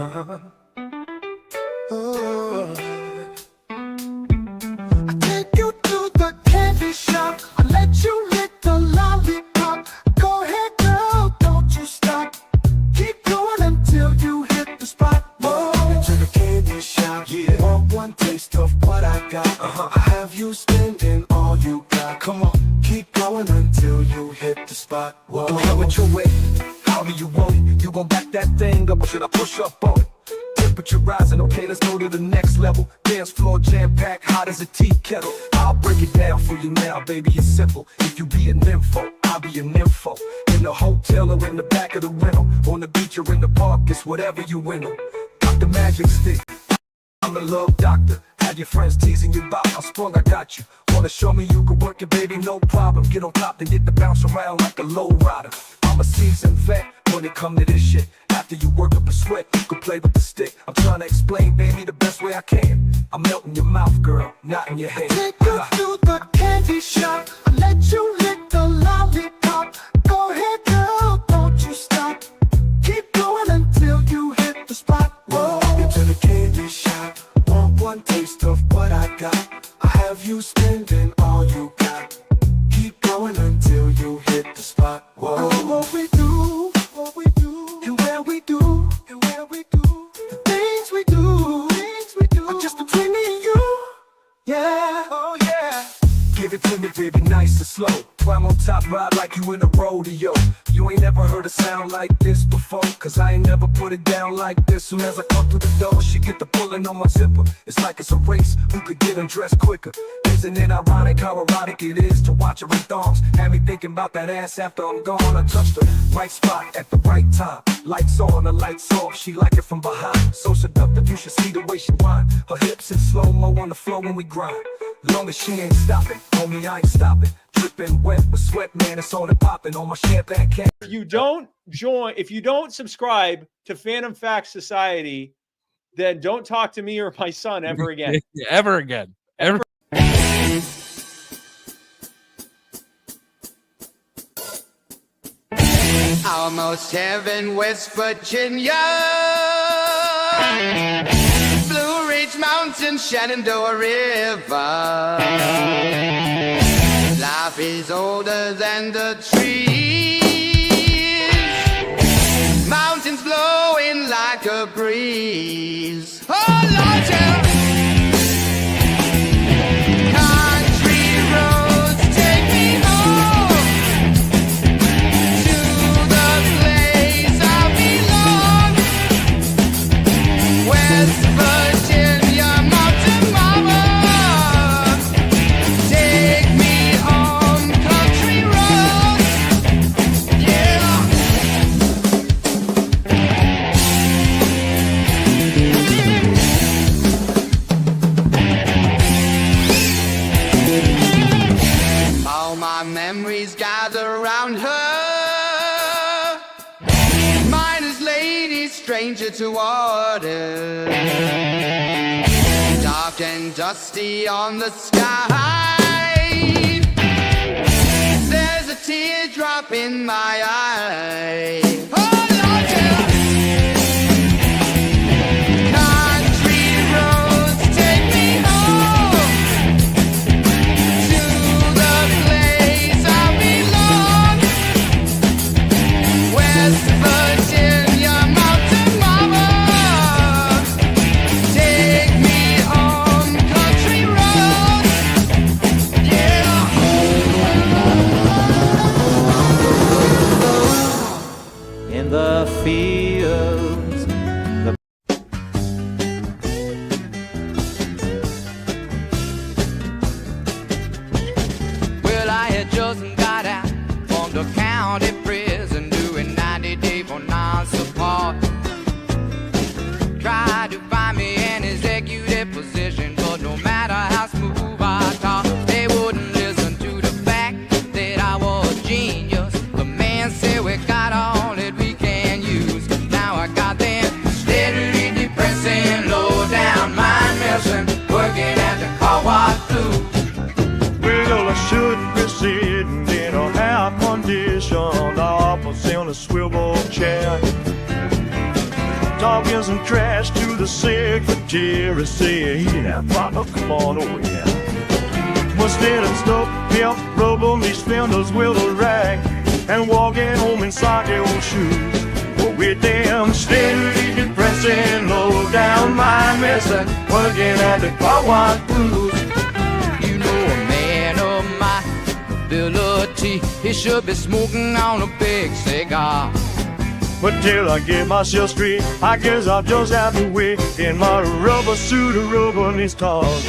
Oh. I take you to the candy shop. I let you lick the lollipop. Go ahead, girl, don't you stop. Keep going until you hit the spot. Whoa. To the candy shop. Yeah. Want one taste of what I got. I have you spending all you got. Come on, keep going until you hit the spot. Whoa. How it your way? How do you want it? You gon' back that thing up or should I push up on it? Temperature rising, okay, let's go to the next level. Dance floor jam-packed, hot as a tea kettle. I'll break it down for you now, baby, it's simple. If you be a nympho, I'll be a nympho. In the hotel or in the back of the rental, on the beach or in the park, it's whatever you winnow. Got the magic stick, I'm the love doctor. Had your friends teasing you about how sprung I got you. Wanna show me you can work it, baby, no problem. Get on top and get the bounce around like a low rider. I'm a seasoned vet when it come to this shit. After you work up a sweat, you can play with the stick. I'm trying to explain, baby, the best way I can. I'm melting your mouth, girl, not in your head. Take you to the candy shop. I let you lick the lollipop. Go ahead, girl, don't you stop. Keep going until you hit the spot. Whoa. Into the candy shop. Want one taste of what I got. I have you spending all you got. Keep going until you hit the spot. Whoa. What we do, and where we do, the things we do, are just between me and you. Yeah, oh yeah. Give it to me, baby, nice and slow. Climb on top, ride like you in a rodeo. You ain't never heard a sound like this before, cause I ain't never put it down like this. Soon as I come through the door, she get the pulling on my zipper. It's like it's a race, who could get undressed quicker. Isn't it ironic how erotic it is to watch her in thongs? Had me thinking about that ass after I'm gone. I touched the right spot at the right time. Lights on, the lights off, she like it from behind. So seductive, you should see the way she whine. Her hips in slow-mo on the floor when we grind. Long as she ain't stopping, homie, I ain't stopping. Dripping wet with sweat, man, it's on and popping on my champagne can. If you don't subscribe to Phantom Facts Society, then don't talk to me or my son ever again. Ever again. Ever. Almost heaven, West Virginia. Blue Ridge Mountain, Shenandoah River. Life is older than the trees. Mountains blowing like a breeze. Oh, Lord, yeah. Country roads take me home to the place I belong. West Virginia, mountain mama, take me on country roads, yeah. All my memories gather around her. Mine is lady, stranger to water. Dark and dusty on the sky. There's a teardrop in my eye. Oh, Lord, yeah. Country roads take me home to the place I belong. West Virginia, mountain mama, take me on country roads, yeah. and crashed to the secretary, saying, yeah, partner, come on over here. But instead of stuff, pimp, rubbing these fenders with a rag and walking home in socky old shoes. But with them steadily depressing, low down my messing, working at the car blues. You know a man of my ability, he should be smoking on a big cigar. But till I get myself straight, I guess I'll just have to wait in my rubber suit of rubber these tars.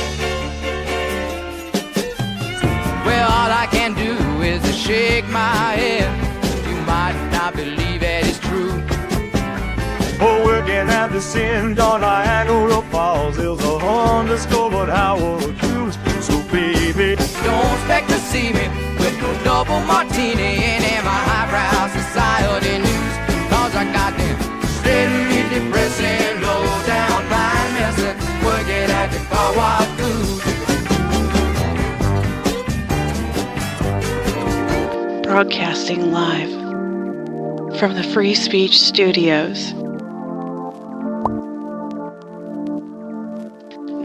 Well, all I can do is to shake my head. You might not believe that it's true. Oh, working at the St. John Niagara Falls, there's a undiscovered Howard cruise. So baby, don't expect to see me with no double martini in my highbrow society news. Cause I got them steadily depressing, low down blind messing, working at the car wash blues. Broadcasting live from the Free Speech Studios.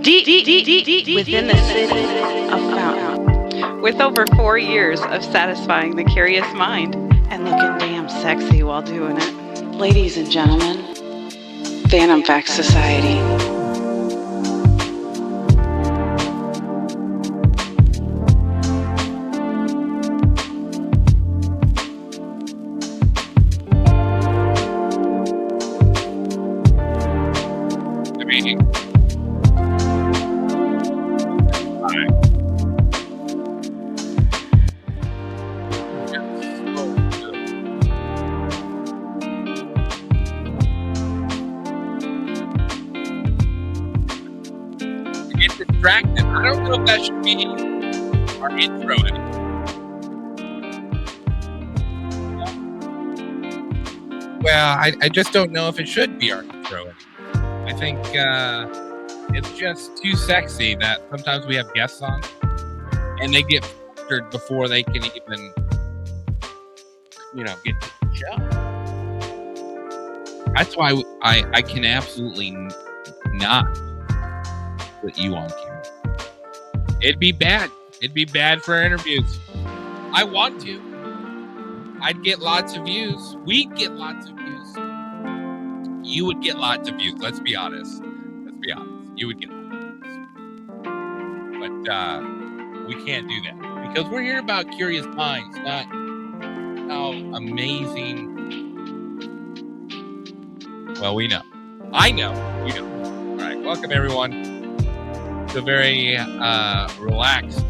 Deep within the city of Fountain. With over 4 years of satisfying the curious mind and looking damn sexy while doing it. Ladies and gentlemen, Phantom Fact Society. Distracted. I don't know if that should be our intro anymore. Well, I just don't know if it should be our intro anymore. I think it's just too sexy that sometimes we have guests on and they get filtered before they can even, get to the show. That's why I can absolutely not put you on camera. It'd be bad. It'd be bad for interviews. I want to. I'd get lots of views. We'd get lots of views. You would get lots of views. Let's be honest. You would get lots of views. But we can't do that because we're here about curious minds, not how amazing. Well, we know. I know. We know. All right. Welcome, everyone. A very relaxed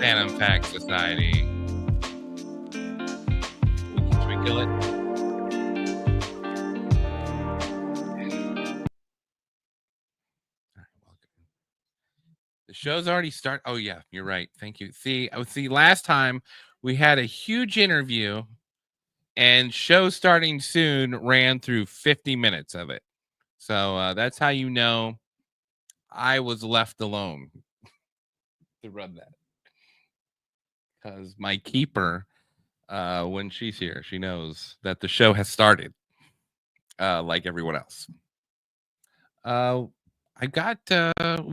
Phantom Fact Society. Should we kill it? All right, welcome. The show's already started. Oh yeah, you're right. Thank you. See, last time we had a huge interview, and show starting soon ran through 50 minutes of it. So that's how you know I was left alone to run that, because my keeper, when she's here, she knows that the show has started, like everyone else. We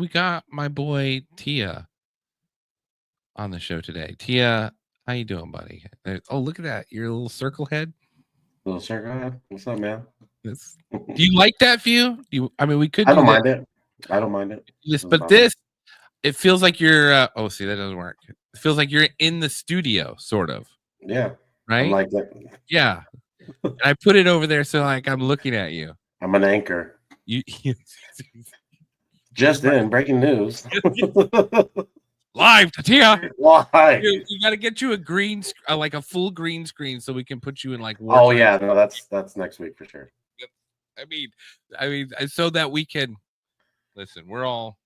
got my boy Tia on the show today. Tia, how you doing, buddy? Oh, look at that, your little circle head. Little circle head. What's up, man? Do you like that view? We could. I don't mind it. I don't mind it. It feels like you're. Oh, see, that doesn't work. It feels like you're in the studio, sort of. Yeah. Right. I like that. Yeah. I put it over there so like I'm looking at you. I'm an anchor. You just in breaking news. Live to Tia. Why? You got to get you a green, like a full green screen, so we can put you in like. Oh yeah, no, that's next week for sure. I mean, so that we can listen. We're all.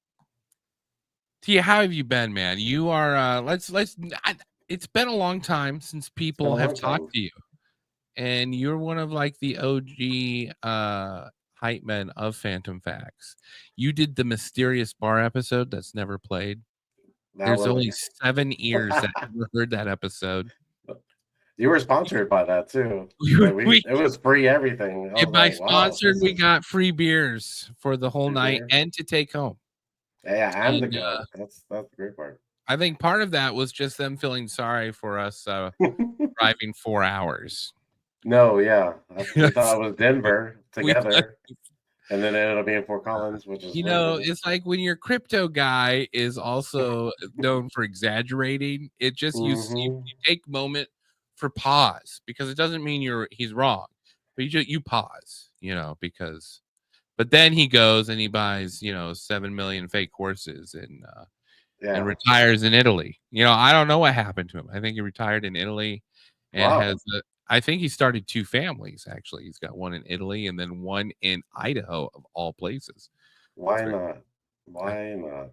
Tia, how have you been, man? You are. It's been a long time since people have talked to you, and you're one of like the OG hype men of Phantom Facts. You did the mysterious bar episode that's never played. There's only 7 ears that ever heard that episode. You were sponsored by that too. We- It was free everything. I was by like, wow, sponsored, this we is got free beers for the whole free night beer. and to take home. Yeah, and the And, go. That's the great part. I think part of that was just them feeling sorry for us driving 4 hours. No, yeah. We Yes. thought it was Denver We thought- together. And then it ended up being Fort Collins, which is You way know, better. it's like when your crypto guy is also known for exaggerating. It just you Mhm. take moment for pause because it doesn't mean he's wrong, but you pause, because. But then he goes and he buys 7 million fake horses and Yeah. retires in Italy. I don't know what happened to him. I think he retired in Italy and Wow. I think he started 2 families actually. He's got one in Italy and then one in Idaho of all places. Why not? Why not?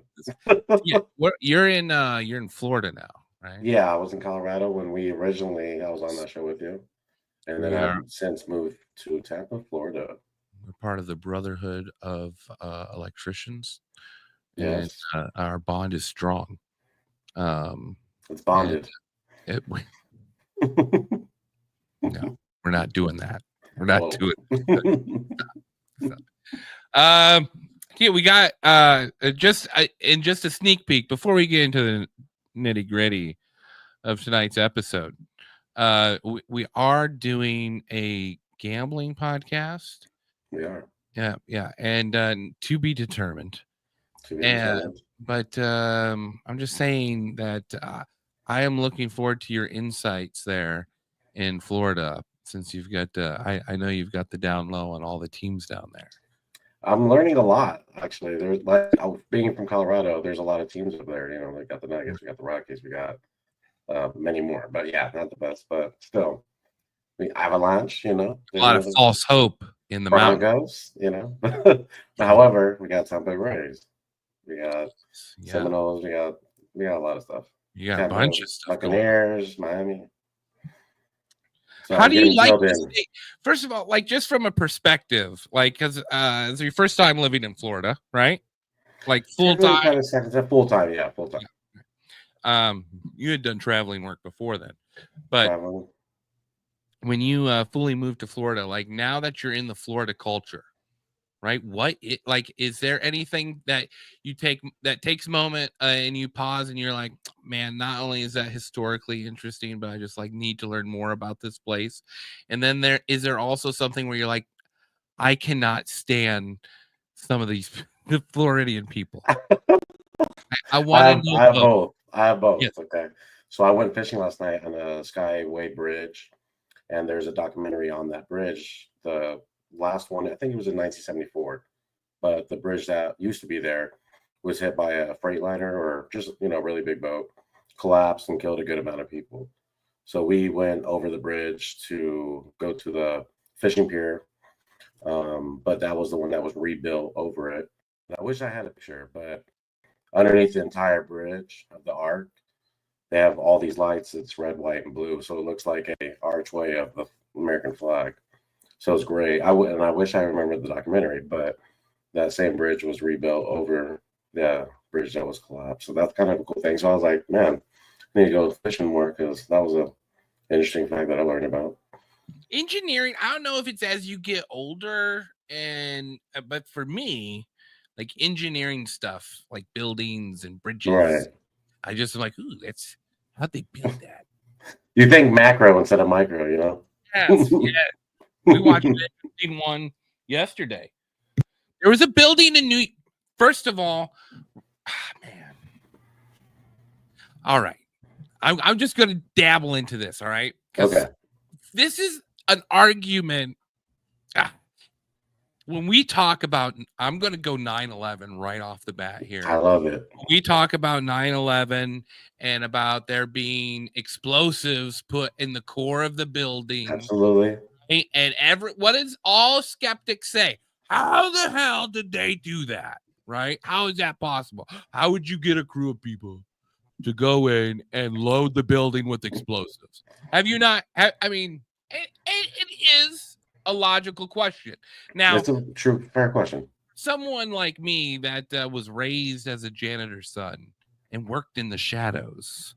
Yeah, you're in Florida now, right? Yeah, I was in Colorado when I was on that show with you. And then I've since moved to Tampa, Florida. We're part of the Brotherhood of Electricians, and Yes. our bond is strong. It's bonded. No, we're not doing that. We're not Whoa. doing yeah, we got just a sneak peek before we get into the nitty gritty of tonight's episode. We are doing a gambling podcast. We are. Yeah, and to be determined. But I'm just saying that I am looking forward to your insights there in Florida, since you've got I know you've got the down low on all the teams down there. I'm learning a lot, actually. There's being from Colorado, there's a lot of teams up there. They got the Nuggets, we got the Rockies, we got many more. But yeah, not the best, but still. Avalanche, A lot of false hope in the Broncos, However, we got Tampa Bay Rays, we got Seminoles, we got a lot of stuff. You got a bunch of stuff. Buccaneers, Miami. So how do you like this? First of all, like just from a perspective, like because it's your first time living in Florida, right? Like full time. Kind of full time, yeah, full time. You had done traveling work before then, but when you fully moved to Florida, like now that you're in the Florida culture, right? Is there anything that you takes a moment and you pause and you're like, man, not only is that historically interesting, but I just need to learn more about this place. And then is there also something where you're like, I cannot stand some of these the Floridian people. I want to know. I have both. Yes. Okay. So I went fishing last night on a Skyway bridge, and there's a documentary on that bridge. The last one, I think it was in 1974, but the bridge that used to be there was hit by a freightliner or just really big boat, collapsed and killed a good amount of people. So we went over the bridge to go to the fishing pier, but that was the one that was rebuilt over it. I wish I had a picture, but underneath the entire bridge of the arc, they have all these lights. It's red, white, and blue, so it looks like a archway of the American flag. So it's great. I wish I remembered the documentary, but that same bridge was rebuilt over the bridge that was collapsed. So that's kind of a cool thing. So I was like, man, I need to go fishing more because that was an interesting fact that I learned about. Engineering, I don't know if it's as you get older, but for me, like engineering stuff, like buildings and bridges, right. I just am like, ooh, how'd they build that? You think macro instead of micro, Yes, yeah. We watched one yesterday. There was a building in First of all, man. All right. I'm just going to dabble into this, all right? Okay. This is an argument. When we talk about, I'm going to go 9/11 right off the bat here. I love it. We talk about 9/11 and about there being explosives put in the core of the building. Absolutely. And what does all skeptics say? How the hell did they do that? Right? How is that possible? How would you get a crew of people to go in and load the building with explosives? Have you not? I mean, it is a logical question. Now, it's a fair question. Someone like me that was raised as a janitor's son and worked in the shadows,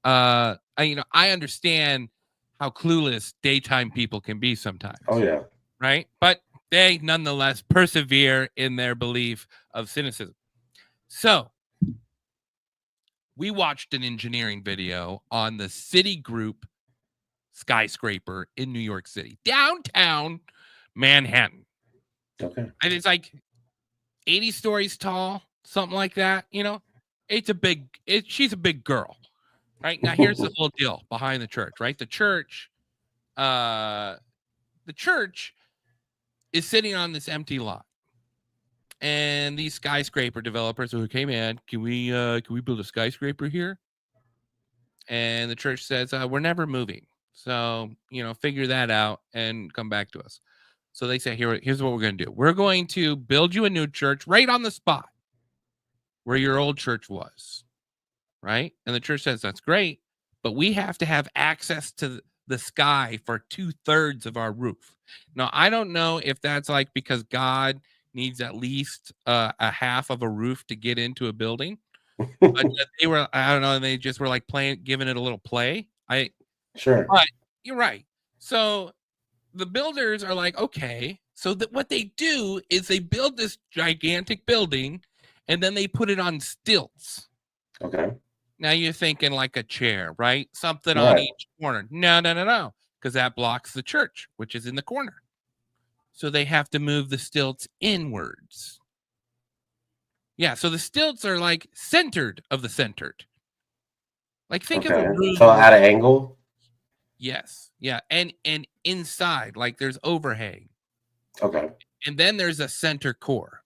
I understand how clueless daytime people can be sometimes. Oh yeah. Right? But they nonetheless persevere in their belief of cynicism. So we watched an engineering video on the Citigroup skyscraper in New York City, downtown Manhattan. Okay. And it's like 80 stories tall, something like that. You know, it's a big, she's a big girl. Right? Now, here's the whole deal behind the church, right? The church is sitting on this empty lot. And these skyscraper developers who came in, can we build a skyscraper here? And the church says, we're never moving. So, you know, figure that out and come back to us. So they say, here's what we're going to do. We're going to build you a new church right on the spot where your old church was. Right? And the church says, that's great, but we have to have access to the sky for 2/3 of our roof. Now, I don't know if that's like because God needs at least a half of a roof to get into a building. But they were, I don't know, they just were like giving it a little play. Sure. But you're right. So the builders are like, okay. So that what they do is they build this gigantic building and then they put it on stilts. Okay. Now you're thinking like a chair, right? Something on each corner. No. Because that blocks the church, which is in the corner. So they have to move the stilts inwards. Yeah, so the stilts are like centered of the centered. Like think of a room. So at an angle? Yes. Yeah. And inside, like there's overhang. Okay. And then there's a center core.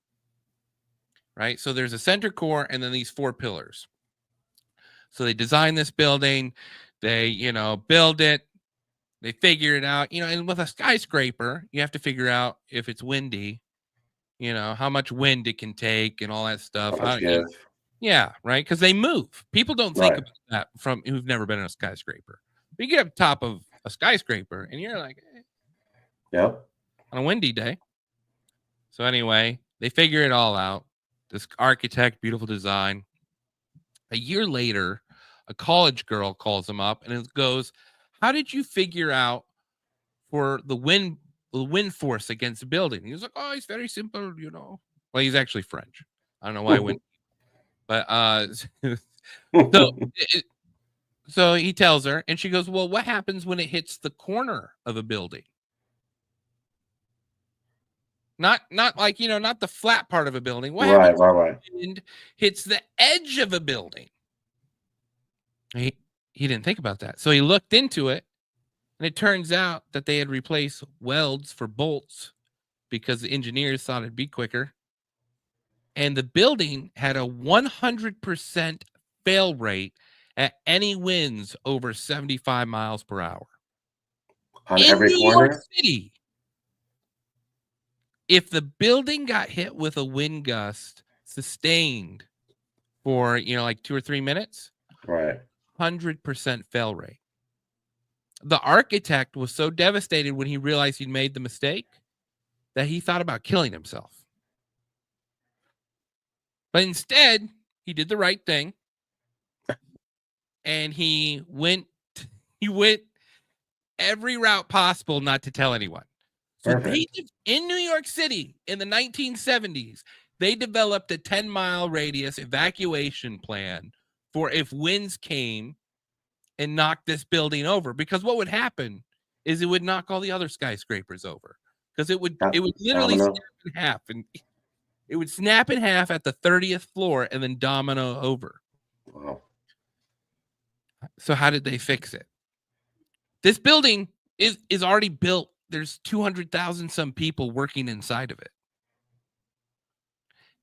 Right? So there's a center core and then these 4 pillars. So they design this building, they, you know, build it, they figure it out, you know, and with a skyscraper, you have to figure out if it's windy, you know, how much wind it can take and all that stuff. Yeah, right. Because they move. People don't think about that from who've never been in a skyscraper. But you get up top of a skyscraper and you're like, yep, on a windy day. So anyway, they figure it all out. This architect, beautiful design. A year later, a college girl calls him up and it goes, how did you figure out for the wind force against the building? He was like, oh, it's very simple, you know. Well, he's actually French. I don't know why I went. But so he tells her and she goes, well, what happens when it hits the corner of a building? Not like, you know, not the flat part of a building. What happens when the wind hits the edge of a building? He didn't think about that. So he looked into it, and it turns out that they had replaced welds for bolts because the engineers thought it'd be quicker. And the building had a 100% fail rate at any winds over 75 miles per hour. On every corner? New York City. If the building got hit with a wind gust sustained for, you know, like 2 or 3 minutes, 100% fail rate. The architect was so devastated when he realized he'd made the mistake that he thought about killing himself. But instead, he did the right thing. And he went every route possible not to tell anyone. So they, in New York City in the 1970s, they developed a 10-mile radius evacuation plan for if winds came and knocked this building over. Because what would happen is it would knock all the other skyscrapers over. Because it would literally snap in half. And it would snap in half at the 30th floor and then domino over. Wow. So how did they fix it? This building is already built. There's 200,000 some people working inside of it.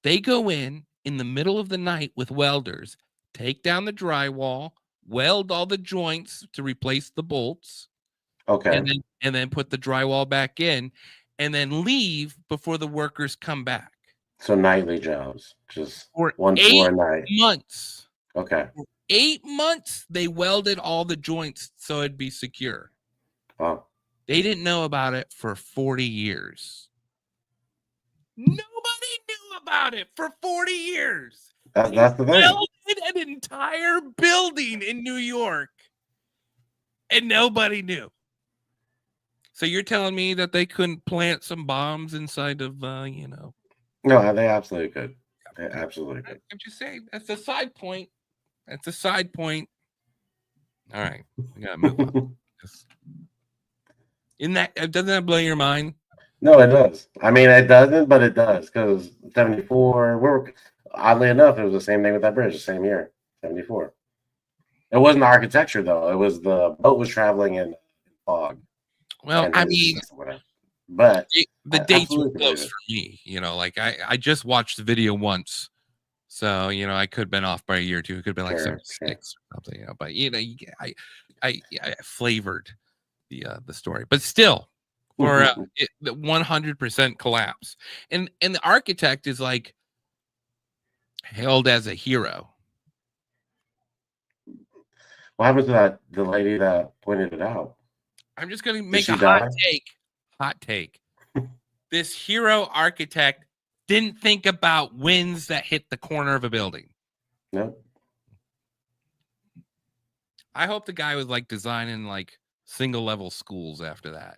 They go in the middle of the night with welders, take down the drywall, weld all the joints to replace the bolts. Okay. And then put the drywall back in and then leave before the workers come back. So nightly jobs, just for one floor a night. 8 months. Okay. For 8 months, they welded all the joints so it'd be secure. Wow. They didn't know about it for 40 years. Nobody knew about it for 40 years. That's the thing. Welded an entire building in New York, and nobody knew. So you're telling me that they couldn't plant some bombs inside of, No, they absolutely could. They absolutely could. I'm just saying that's a side point. That's a side point. All right, we gotta move on. Doesn't that blow your mind? No, it does. I mean, it doesn't, but it does because 74. Oddly enough, it was the same thing with that bridge, the same year, 74. It wasn't the architecture though; it was the boat was traveling in fog. Well, I mean, but the dates were close for me. Like I just watched the video once, so I could have been off by a year or two. It could have been like 76 or something. But I flavored the story, but still, for the 100% collapse, and the architect is like hailed as a hero. What happened to the lady that pointed it out? I'm just going to make a hot take. This hero architect didn't think about winds that hit the corner of a building. No. I hope the guy was like designing like single level schools after that.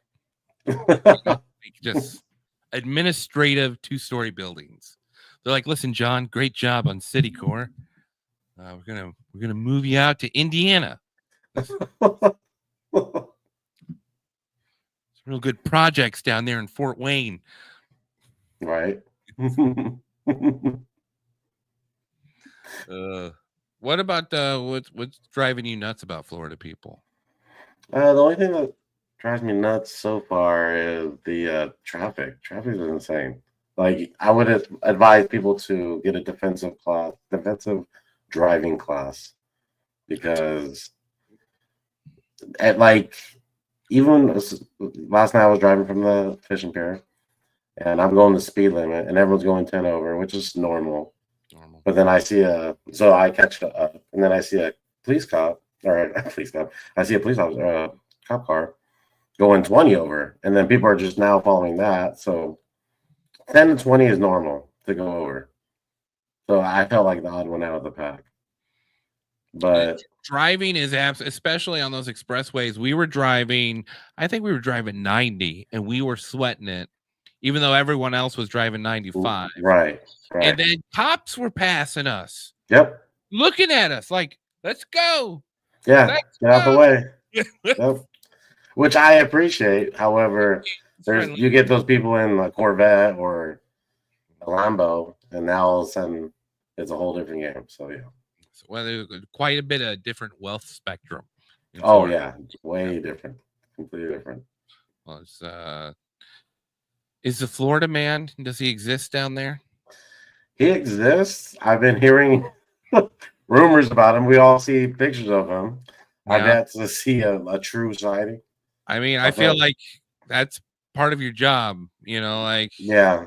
Just administrative 2-story buildings. They're like, listen, John, great job on City Core. We're gonna move you out to Indiana. Real good projects down there in Fort Wayne. Right. What about what's driving you nuts about Florida people? The only thing that drives me nuts so far is the traffic. Traffic is insane. Like I would advise people to get a defensive driving class, because even last night I was driving from the fishing pier, and I'm going the speed limit, and everyone's going 10 over, which is normal. But then I see I catch up, and then I see a police cop, or a police cop. I see a police officer, cop car, going 20 over, and then people are just now following that. So 10 to 20 is normal to go over. So I felt like the odd one out of the pack. But driving is especially on those expressways. I think we were driving 90, and we were sweating it, even though everyone else was driving 95. Right. And then cops were passing us. Yep. Looking at us like, let's go. Yeah. Get out the way. Yep. Which I appreciate. However, you get those people in a Corvette or a Lambo, and now all of a sudden it's a whole different game. So, yeah. Well, there's quite a bit of different wealth spectrum. Oh, yeah. Way different. Completely different. Well, is the Florida man, does he exist down there? He exists. I've been hearing rumors about him. We all see pictures of him. Yeah. I got to see a true sighting. I mean, I feel like that's part of your job, like. Yeah.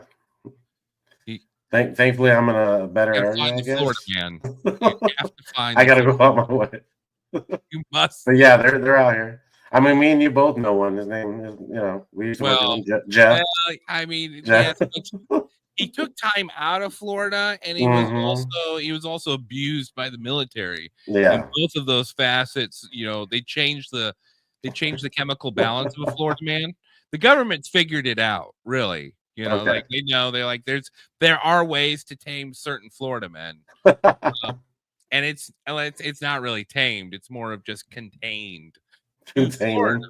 Thankfully, I'm in a better area, I guess. Florida man. You have to find I got to go out my way. You must. But yeah, they're out here. I mean, me and you both know one. His name is, we used to work with him, Jeff. Well, I mean, Jeff. He took time out of Florida, and he was also abused by the military. Yeah. And both of those facets, they changed the chemical balance of a Florida man. The government's figured it out, really. Like they know, they're like, there are ways to tame certain Florida men, and it's not really tamed. It's more of just contained. Florida.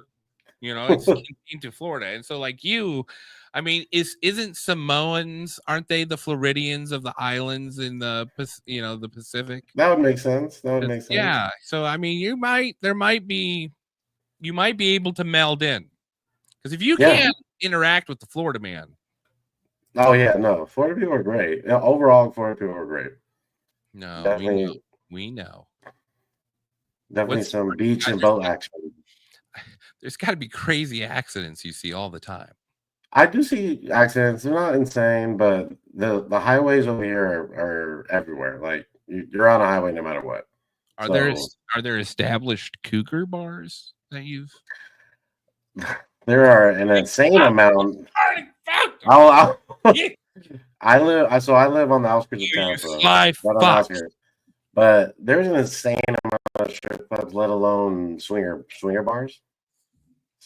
It's contained to Florida, and so like I mean, isn't Samoans, aren't they the Floridians of the islands in the the Pacific? That would make sense. Yeah. So I mean, you might be able to meld in, because if you can't interact with the Florida man. Oh yeah, no. Florida people are great. Overall, Florida people are great. No, we know. Definitely some beach and boat action. There's got to be crazy accidents you see all the time. I do see accidents. They're not insane, but the highways over here are everywhere. Like you're on a highway no matter what. Are there established cougar bars that you've? There are an insane amount. I live on the outskirts of town. But there's an insane amount of strip clubs, let alone swinger bars.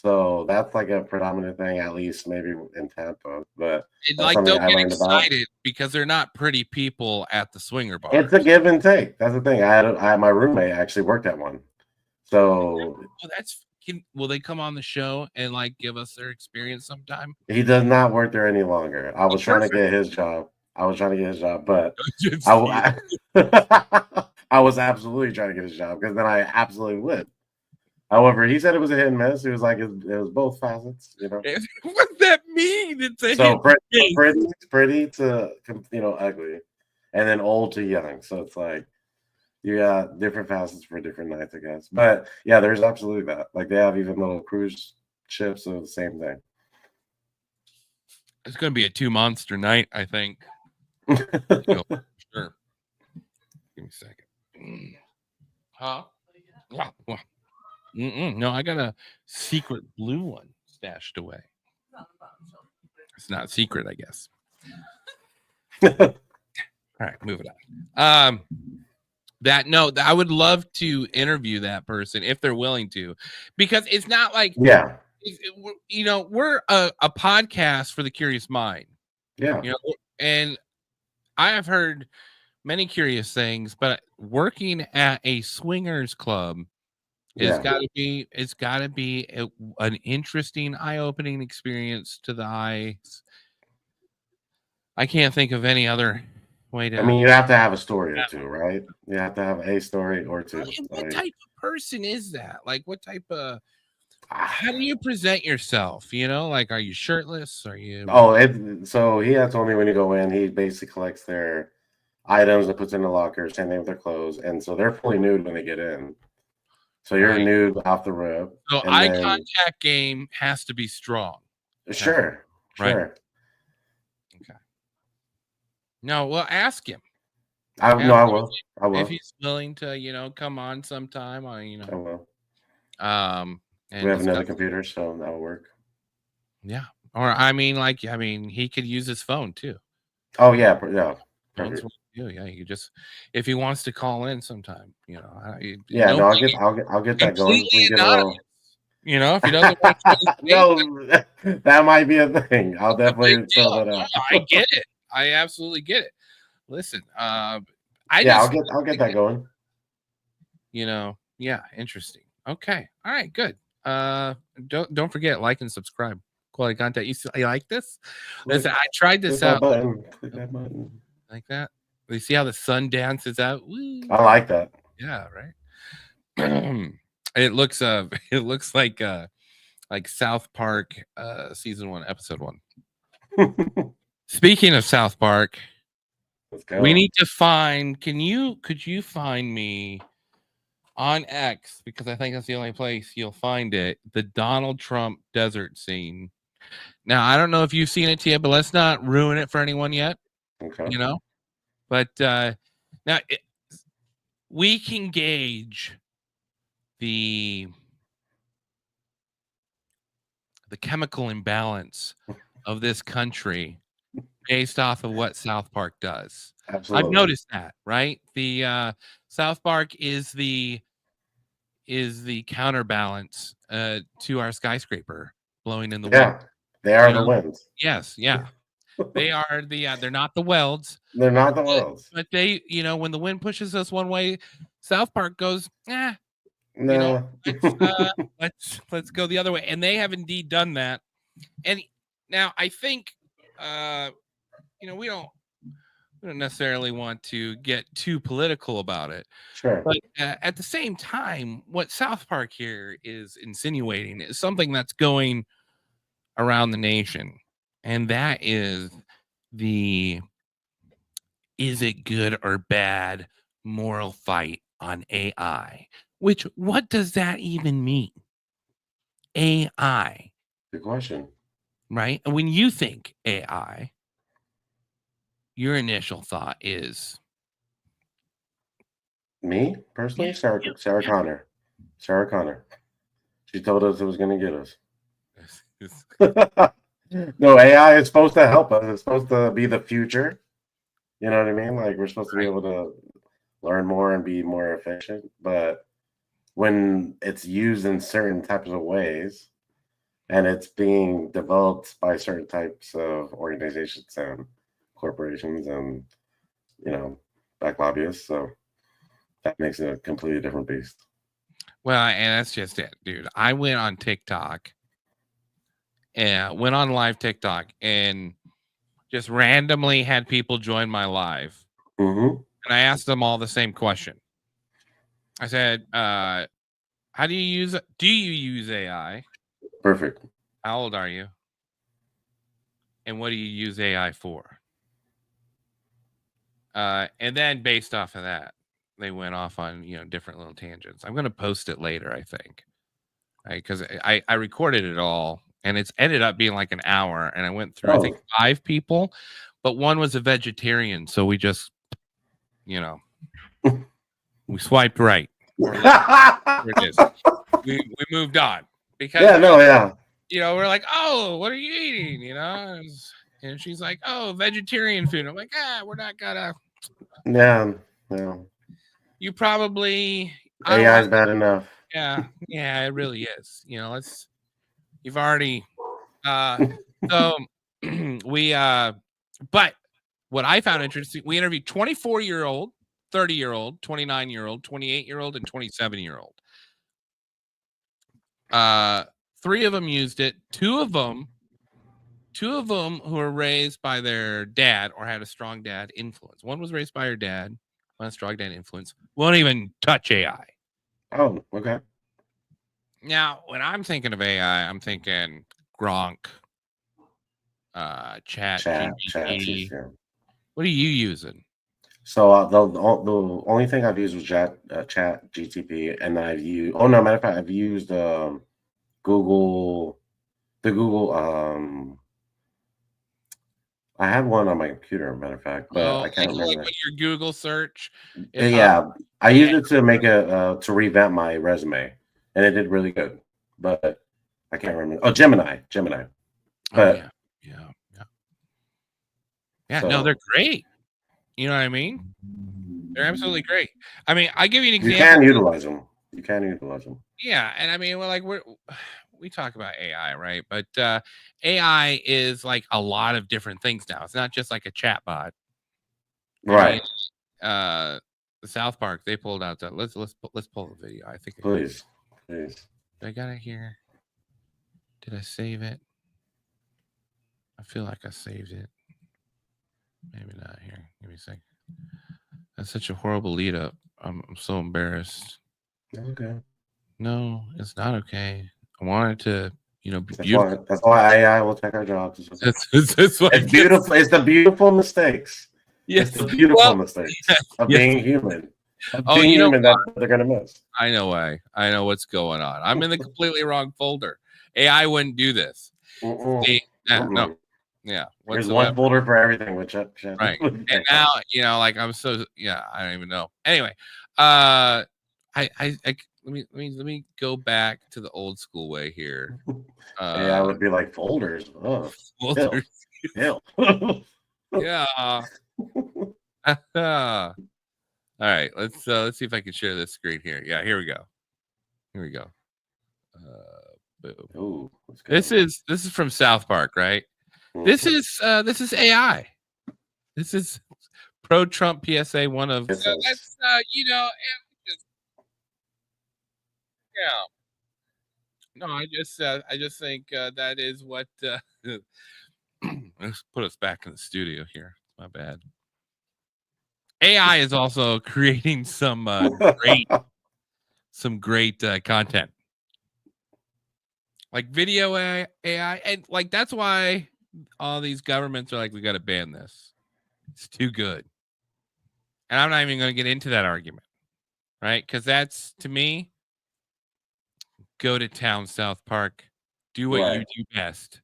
So that's like a predominant thing, at least maybe in Tampa. But It, that's like, something don't I get learned about. excited because they're not pretty people at the swinger bars. It's a give and take. That's the thing. I had my roommate actually worked at one. So Well, will they come on the show and like give us their experience sometime? he does not work there any longer. I was trying to Perfect. get his job. But Just- I was absolutely trying to get his job because then I absolutely would. However, he said it was a hit and miss. He was like, it was both facets, you know. What does that mean? It's a So hit. pretty to ugly, and then old to young. So it's like you got different facets for different nights, I guess. But yeah, there's absolutely that. Like they have even little cruise ships of the same thing. It's going to be a 2-monster night, I think. Sure. Give me a second. Huh? Yeah. Well, no, I got a secret blue one stashed away. It's not secret, I guess. All right, moving on. I would love to interview that person if they're willing to, because it's not like we're a podcast for the curious mind. Yeah. And I have heard many curious things, but working at a swingers club it's got to be an interesting, eye-opening experience to the eyes. I can't think of any other way to. I mean, you have to have a story or two, right? You have to have a story or two. What type of person is that? Like, what type of? How do you present yourself? Like, are you shirtless? Are you? So he had told me when you go in, he basically collects their items and puts in the locker, same thing with their clothes, and so they're fully nude when they get in. So you're nude off the rip. So eye contact game has to be strong. Sure. Right. Okay. No, well, ask him. I will. If he's willing to, come on sometime. I will. And we have another computer, so that'll work. Yeah. Or he could use his phone too. Oh yeah, perfect. Yeah, you just if he wants to call in sometime, I'll get that going. If he doesn't want to no, that might be a thing. I'll definitely fill that out. I get it. I absolutely get it. Listen, I'll get that going. Yeah, interesting. Okay, all right, good. Don't forget, like and subscribe. Quality content. You like this? Listen, I tried this out. Click that button. Like that. You see how the sun dances out? Woo. I like that. Yeah, right. It looks like South Park season 1, episode 1. Speaking of South Park, we need to find. Could you find me on X, because I think that's the only place you'll find it, the Donald Trump desert scene. Now, I don't know if you've seen it, Tia, but let's not ruin it for anyone yet. Okay. But now we can gauge the chemical imbalance of this country based off of what South Park does. Absolutely. I've noticed that, right? The South Park is the counterbalance to our skyscraper blowing in the wind. They are the winds. Yes, yeah. They are they're not the welds. They're not the welds. But they, when the wind pushes us one way, South Park goes, no. Let's go the other way. And they have indeed done that. And now I think we don't necessarily want to get too political about it. Sure. But at the same time, what South Park here is insinuating is something that's going around the nation. And that is is it good or bad moral fight on AI? Which, what does that even mean? AI. Good question. Right? And when you think AI, your initial thought is? Me, personally? Sarah Connor. Sarah Connor. She told us it was going to get us. No, AI is supposed to help us. It's supposed to be the future. You know what I mean? Like, we're supposed to be able to learn more and be more efficient. But when it's used in certain types of ways, and it's being developed by certain types of organizations and corporations, and black lobbyists. So that makes it a completely different beast. Well, and that's just it, dude. I went on TikTok and went on live TikTok and just randomly had people join my live. Mm-hmm. And I asked them all the same question. I said, how do you use AI? Perfect. How old are you? And what do you use AI for? And then based off of that, they went off on, different little tangents. I'm going to post it later, I think. Right? Because I recorded it all and it's ended up being like an hour. And I went through, I think, 5 people, but one was a vegetarian. So we just, we swiped right. Or left. Here it is. We moved on because we're like, oh, what are you eating? And she's like, oh, vegetarian food. I'm like, we're not gonna. Yeah. You probably AI is bad enough. Yeah, it really is. You've already. So we but what I found interesting, we interviewed 24-year-old, 30-year-old, 29-year-old, 28-year-old, and 27-year-old. 3 of them used it. Two of them who were raised by their dad or had a strong dad influence. One was raised by her dad, one had a strong dad influence. Won't even touch AI. Oh, okay. Now, when I'm thinking of AI, I'm thinking Gronk, Chat GPT. What are you using? So the only thing I've used was Chat GTP, and I've used. Oh no, matter of fact, I've used Google. The Google. I had one on my computer, matter of fact, but I can't remember. Like your Google search. I used it to make to revamp my resume, and it did really good. But I can't remember. Oh, Gemini. But yeah. No, they're great. You know what I mean? They're absolutely great. I mean, I give you an example. You can utilize them. Yeah, and I mean, we talk about AI, right? But AI is like a lot of different things now. It's not just like a chat bot, right? The South Park, they pulled out that. Let's pull the video. I think. Please. I got it here. Did I save it? I feel like I saved it. Maybe not. Here, give me a second. That's such a horrible lead up. I'm so embarrassed. Okay. No, it's not okay. I wanted to, be beautiful. That's why AI will take our jobs. That's it's beautiful. It's the beautiful mistakes. Yes, it's the beautiful mistakes of being human. Being human that they're gonna miss. I know why. I know what's going on. I'm in the completely wrong folder. AI wouldn't do this. No. Yeah. There's one folder for everything, which right. And now, I'm so I don't even know. Anyway, I let me go back to the old school way here. I would be like folders. Oh, folders. Hell. Yeah. All right, let's see if I can share this screen here. Yeah, here we go. Boom. Ooh, this is from South Park, right? This is AI. This is pro-Trump PSA. One of that's No, I just think that is what. Let's put us back in the studio here. My bad. AI is also creating some great content, like video AI, and like that's why all these governments are like, we got to ban this. It's too good. And I'm not even going to get into that argument, right? Because that's, to me, go to town, South Park. Do what you do best.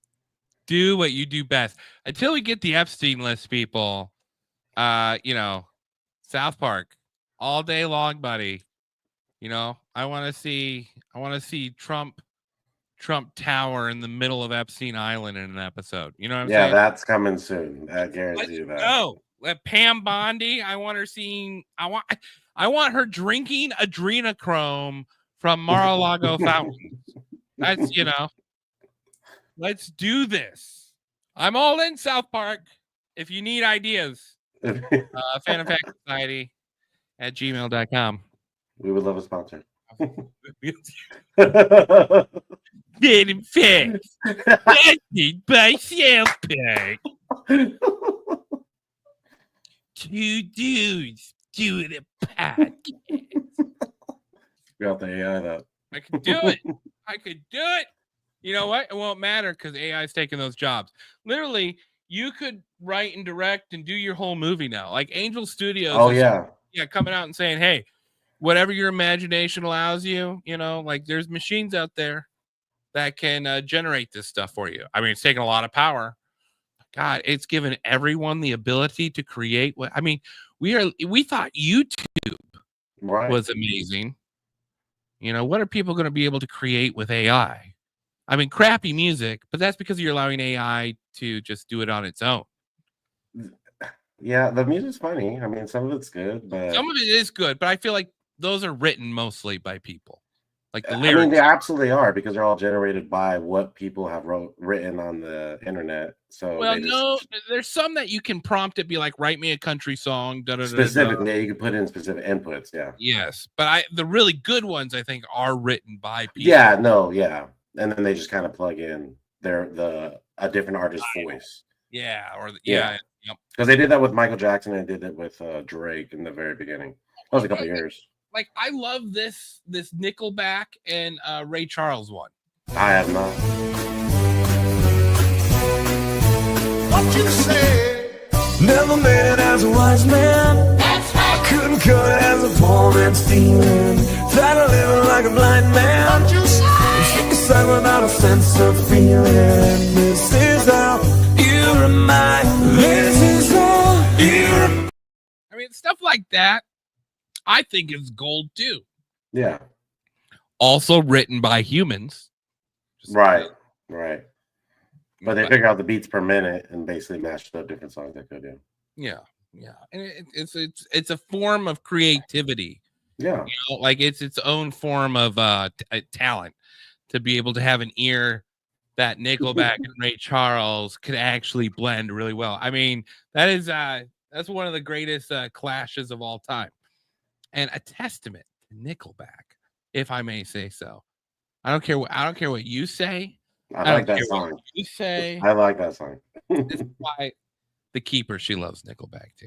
Do what you do best. Until we get the Epstein list, people, South Park all day long, buddy. I want to see Trump Tower in the middle of Epstein Island in an episode. You know what I'm saying? Yeah, that's coming soon. I guarantee you that. No, Pam Bondi. I want her seeing. I want her drinking adrenochrome from Mar-a-Lago fountains. That's Let's do this. I'm all in, South Park. If you need ideas, Fan of Fact Society at gmail.com. We would love a sponsor. Fan of Facts. Presented by South Park. 2 dudes doing a podcast. Got the AI that. I could do it. I could do it. You know what? It won't matter because AI is taking those jobs. Literally, you could write and direct and do your whole movie now. Like Angel Studios. Oh, yeah. Yeah, coming out and saying, hey, whatever your imagination allows you, you know, like there's machines out there that can generate this stuff for you. I mean, it's taking a lot of power. God, it's given everyone the ability to create what I mean, we thought YouTube was amazing. You know, what are people going to be able to create with AI? I mean, crappy music, but that's because you're allowing AI to just do it on its own. Yeah, the music's funny. I mean, some of it's good, but some of it is good, but I feel like those are written mostly by people. Like the lyrics. I mean, they absolutely are because they're all generated by what people have written on the internet. So, well, no, there's some that you can prompt it, be like, write me a country song. Specifically, yeah, you can put in specific inputs. Yeah. Yes, but the really good ones, I think, are written by people. Yeah, no, yeah, and then they just kind of plug in a different artist's voice. Yeah, or yeah, because they did that with Michael Jackson and did it with Drake in the very beginning. That was a couple years. Like I love this Nickelback and Ray Charles one. I have not. What you say? Never made it as a wise man. That's right. I couldn't cut it as a poor man stealing. Tired of living like a blind man. What you say? Inside without a sense of feeling. This is how you remind. This is how you remind. I mean, stuff like that. I think is gold too. Yeah. Also written by humans. Right. But they figure out the beats per minute and basically mashed up different songs they could do. Yeah. And it's a form of creativity. Yeah. You know, like it's its own form of talent to be able to have an ear that Nickelback and Ray Charles could actually blend really well. I mean, that's one of the greatest clashes of all time. And a testament to Nickelback, if I may say so. I don't care what you say. I like that song. You say. I like that song. That's why the keeper, she loves Nickelback too.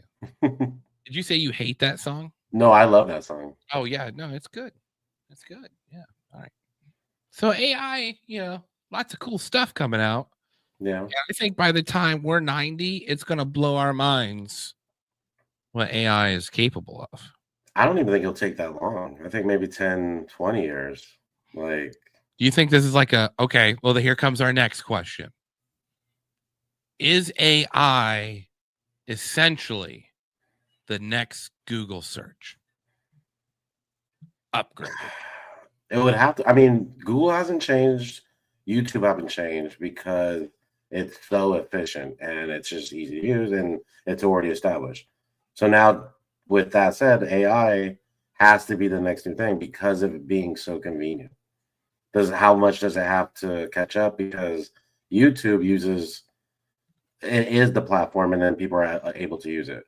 Did you say you hate that song? No, I love that song. Oh yeah, no, it's good. It's good. Yeah. All right. So AI, you know, lots of cool stuff coming out. Yeah. And I think by the time we're 90, it's gonna blow our minds what AI is capable of. I don't even think it'll take that long. I think maybe 10, 20 years. Like, do you think this is like okay, well, here comes our next question. Is AI essentially the next Google search? Upgraded. It would have to. I mean, Google hasn't changed. YouTube haven't changed because it's so efficient and it's just easy to use and it's already established. So now, with that said, AI has to be the next new thing because of it being so convenient. How much does it have to catch up? Because YouTube is the platform, and then people are able to use it.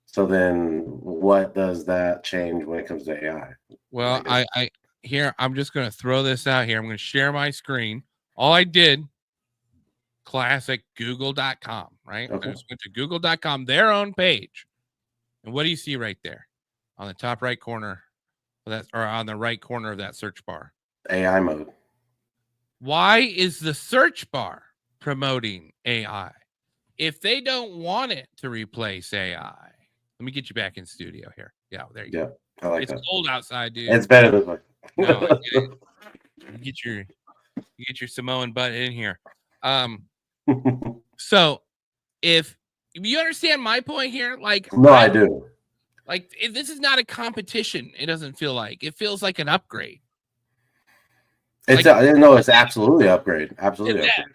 So then, what does that change when it comes to AI? Well, I'm just going to throw this out here. I'm going to share my screen. All I did, classic Google.com, right? Okay. I just went to Google.com, their own page. And what do you see right there on the top right corner of that, or on the right corner of that search bar? AI mode. Why is the search bar promoting AI? If they don't want it to replace AI, let me get you back in studio here. Yeah, there you go. I like it's that. cold outside, dude. It's better this way. No, I get it. You get your Samoan butt in here. So if you understand my point here, like I do. Like if this is not a competition, it doesn't feel like it feels like an upgrade. It's like, it's absolutely upgrade. Absolutely upgrade.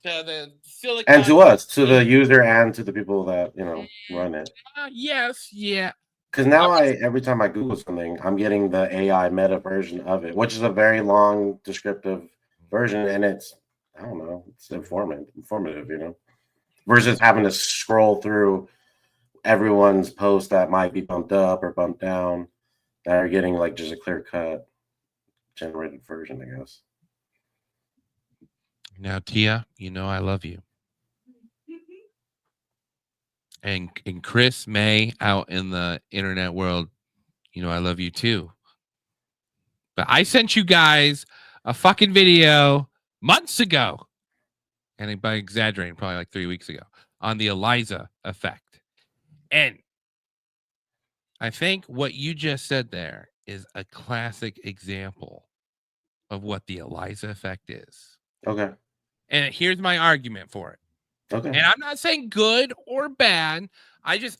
To the silicon and to us, to the user and to the people that run it. Yes, yeah. Because now every time I Google something, I'm getting the AI meta version of it, which is a very long descriptive version, and it's I don't know. It's informative, you know, versus having to scroll through everyone's post that might be bumped up or bumped down that are getting like just a clear cut generated version, I guess. Now, Tia, you know I love you. And Chris May out in the internet world, you know I love you too. But I sent you guys a fucking video months ago, and by exaggerating, probably like 3 weeks ago, on the Eliza effect. And I think what you just said there is a classic example of what the Eliza effect is. Okay. And here's my argument for it. Okay. And I'm not saying good or bad. This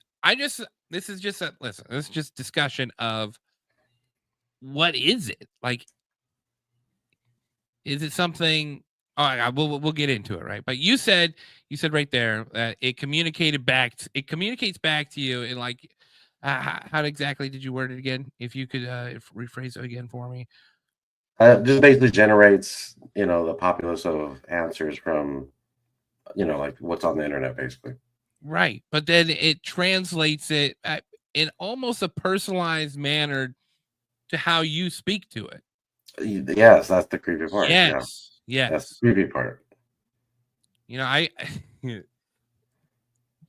is just this is just discussion of what is it? Like, is it something? All right, we'll get into it, right? But you said right there that it communicates back to you in like, how exactly did you word it again? If you could rephrase it again for me. Just basically generates, you know, the populace of answers from, you know, like what's on the internet, basically. Right, but then it translates it in almost a personalized manner to how you speak to it. Yes, that's the creepy part. Yes, yeah. That's the creepy part. You know, I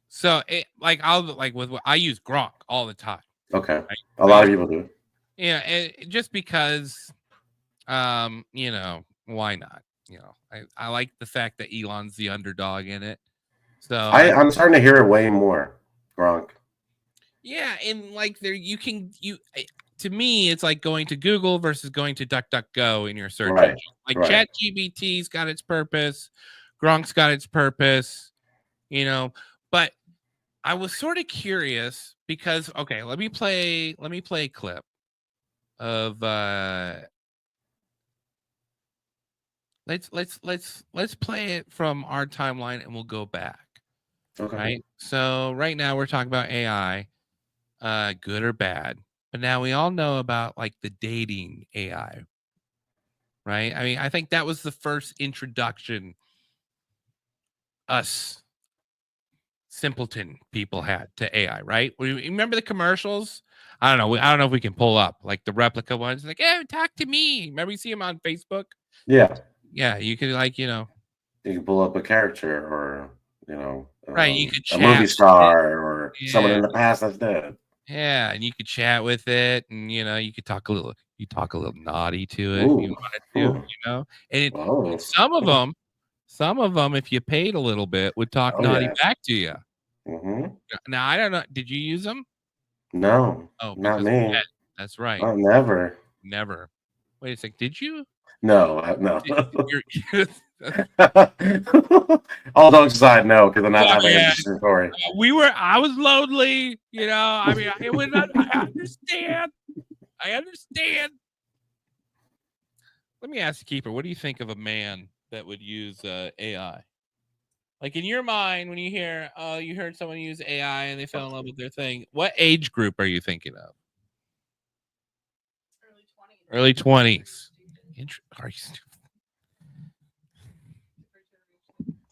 so it like I use Gronk all the time. Okay, right? a lot of people do. Yeah, and just because, you know, why not? You know, I like the fact that Elon's the underdog in it. So I'm starting to hear it way more, Gronk. Yeah, and like there to me, it's like going to Google versus going to DuckDuckGo in your search Right, engine. Like right. ChatGPT's got its purpose, Gronk's got its purpose, you know. But I was sort of curious because okay, let me play a clip of let's play it from our timeline and we'll go back. Okay. Right? So right now we're talking about AI, good or bad. But now we all know about like the dating AI, right? I mean, I think that was the first introduction us simpleton people had to AI, right? Remember the commercials? I don't know. I don't know if we can pull up like the replica ones. Like, hey, talk to me. Remember you see them on Facebook? Yeah. Yeah, you could like, you know, you can pull up a character or, you know, right. You could a movie chat. star or someone Yeah. in the past that's dead. Yeah, and you could chat with it, and you know, you could talk a little. You talk a little naughty to it. If you Ooh. wanted to, you know. And Whoa. some of them, if you paid a little bit, would talk Oh, naughty yeah. back to you. Mm-hmm. Now I don't know. Did you use them? No, Oh, not because me. that's right. Never. Never. Wait a sec. Did you? No, no. You're, All dogs aside, no, because I'm not well, having yeah, an interesting story. I was lonely, you know. I mean, I understand. I understand. Let me ask you, Keeper, what do you think of a man that would use AI? Like in your mind, when you hear, oh, you heard someone use AI and they fell in love with their thing, what age group are you thinking of? Early 20s. Are you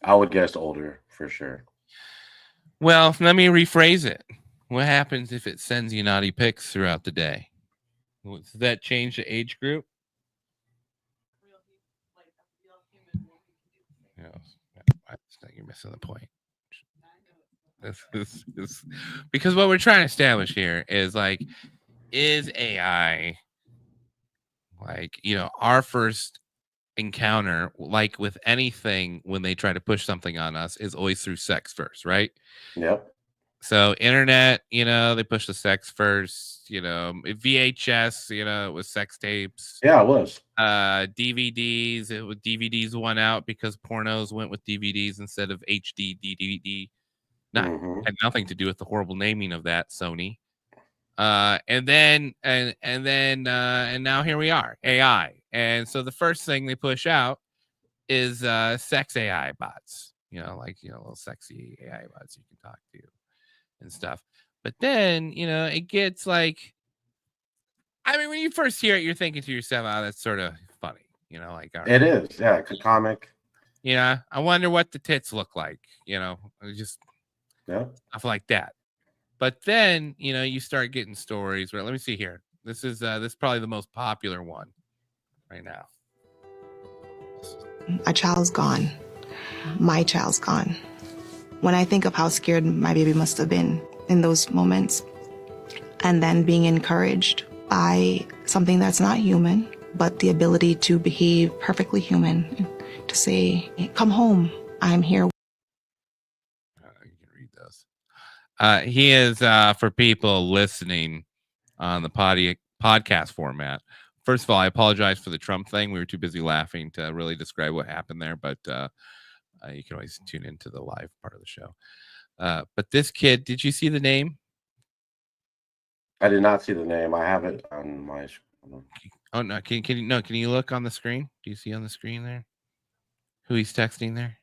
I would guess older for sure. Well, let me rephrase it. What happens if it sends you naughty pics throughout the day? Does that change the age group? No, you're missing the point. This because what we're trying to establish here is like, is AI like, you know, our first encounter, like with anything when they try to push something on us, is always through sex first, right? Yep. So internet, you know, they push the sex first, you know, VHS, you know, it was sex tapes. Yeah, it was. DVDs, DVDs won out because pornos went with DVDs instead of HD DVD. Had nothing to do with the horrible naming of that, Sony. And now here we are, AI. And so the first thing they push out is sex AI bots, you know, like, you know, little sexy AI bots you can talk to and stuff. But then, you know, it gets like, I mean, when you first hear it, you're thinking to yourself, oh, that's sort of funny, you know, like, It is, yeah, comic. Yeah, I wonder what the tits look like. Just Yeah. stuff like that. But then, you start getting stories where, let me see here. This is probably the most popular one right now. A child's gone. My child's gone. When I think of how scared my baby must have been in those moments, and then being encouraged by something that's not human, but the ability to behave perfectly human, to say, come home, I'm here. You can read those. He is, for people listening on the podcast format. First of all, I apologize for the Trump thing. We were too busy laughing to really describe what happened there, but you can always tune into the live part of the show. But this kid, did you see the name? I did not see the name. I have it on my. Oh no! Can you look on the screen? Do you see on the screen there who he's texting there?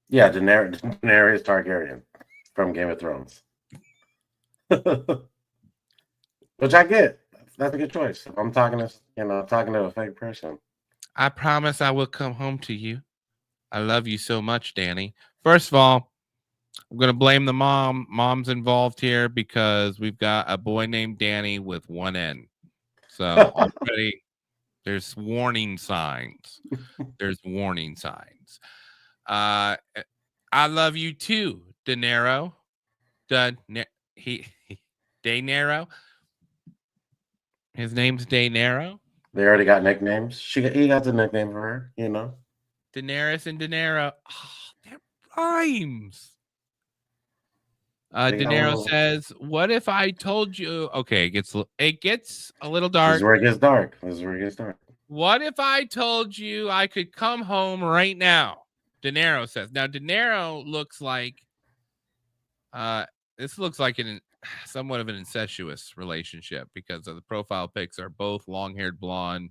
Yeah, Daenerys Targaryen from Game of Thrones. Which I get. That's a good choice. If I'm talking to a fake person. I promise I will come home to you. I love you so much, Danny. First of all, I'm going to blame the mom. Mom's involved here because we've got a boy named Danny with one N. So already there's warning signs. There's warning signs. I love you too, Daenerys. Daenerys. His name's Daenerys. They already got nicknames. He got the nickname for her, Daenerys and Daenerys. Oh, that rhymes. Daenerys says, "What if I told you?" Okay, it gets a little dark. This is where it gets dark. What if I told you I could come home right now? Daenerys says. Now, Daenerys looks like, this looks like somewhat of an incestuous relationship because of the profile pics are both long-haired blonde.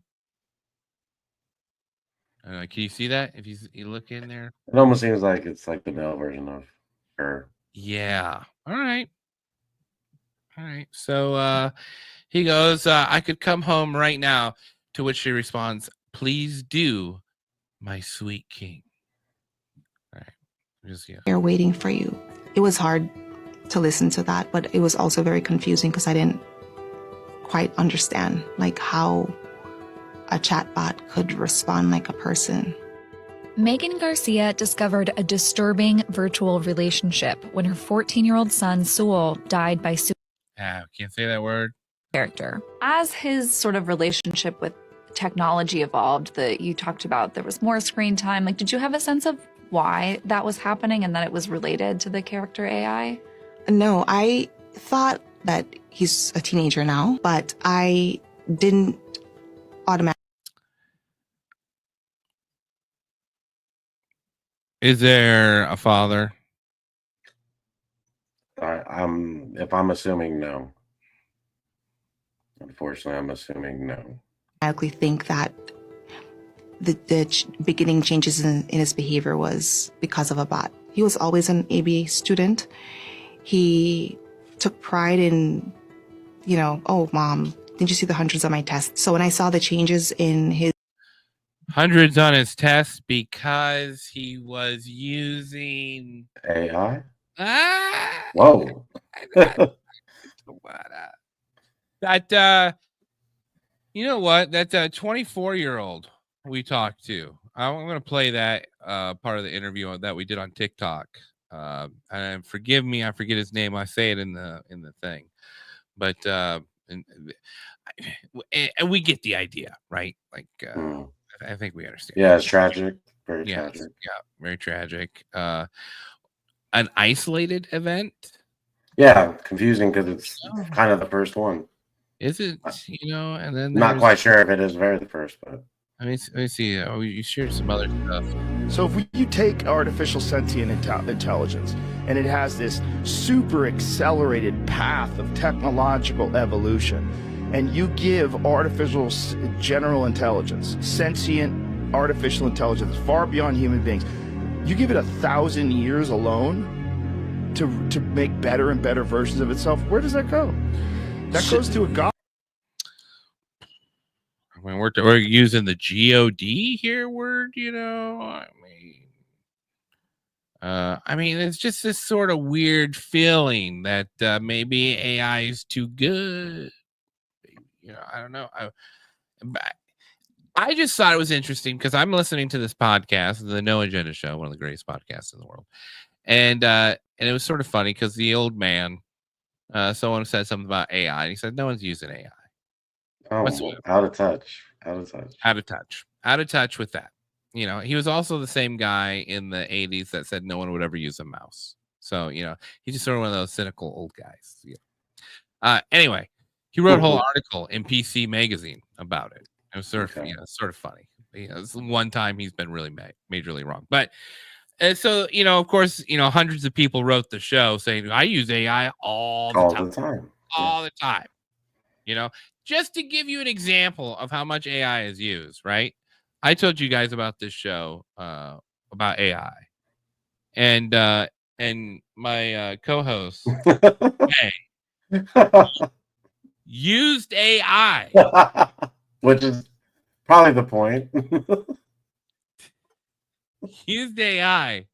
Can you see that if you look in there? It almost seems like it's like the male version of her. Yeah. All right. So he goes, I could come home right now. To which she responds, please do, my sweet king. All right. Here waiting for you. It was hard to listen to that, but it was also very confusing because I didn't quite understand how a chatbot could respond like a person. Megan Garcia discovered a disturbing virtual relationship when her 14-year-old son, Sewell, died by suicide. Can't say that word. Character. As his sort of relationship with technology evolved, you talked about there was more screen time. Did you have a sense of why that was happening and that it was related to the character AI? No, I thought that he's a teenager now, but I didn't automatically. Is there a father? If I'm assuming no. Unfortunately, I'm assuming no. I think that the beginning changes in his behavior was because of a bot. He was always an ABA student. He took pride in, oh, Mom, didn't you see the hundreds on my tests? So when I saw the changes in his hundreds on his tests because he was using AI. Whoa. That you know what? That's a 24-year-old we talked to. I'm going to play that part of the interview that we did on TikTok. And forgive me, I forget his name. I say it in the thing, but and we get the idea, right? I think we understand. Yeah, it's tragic. Very tragic. Yeah, very tragic. An isolated event. Yeah, confusing because it's kind of the first one. Is it? And then not quite sure if it is the first, but let me see. Oh, you shared some other stuff. So if you take artificial sentient intelligence and it has this super accelerated path of technological evolution, and you give artificial general intelligence, sentient artificial intelligence far beyond human beings, you give it 1,000 years alone to make better and better versions of itself, where does that go? That goes to a god. I mean, we're using the God here word, I mean. I mean, it's just this sort of weird feeling that maybe AI is too good. I don't know. I just thought it was interesting because I'm listening to this podcast, the No Agenda Show, one of the greatest podcasts in the world, and it was sort of funny because the old man, someone said something about AI, and he said no one's using AI. Oh, out of touch. Out of touch. Out of touch. Out of touch with that. He was also the same guy in the 80s that said no one would ever use a mouse. So, he's just sort of one of those cynical old guys. Anyway, he wrote a whole article in PC Magazine about it. It was sort of, sort of funny. It's the one time he's been really majorly wrong. But so, of course, hundreds of people wrote the show saying, I use AI all the time. All the time. Just to give you an example of how much AI is used, right? I told you guys about this show about AI, and my co-host used AI, which is probably the point. Used AI.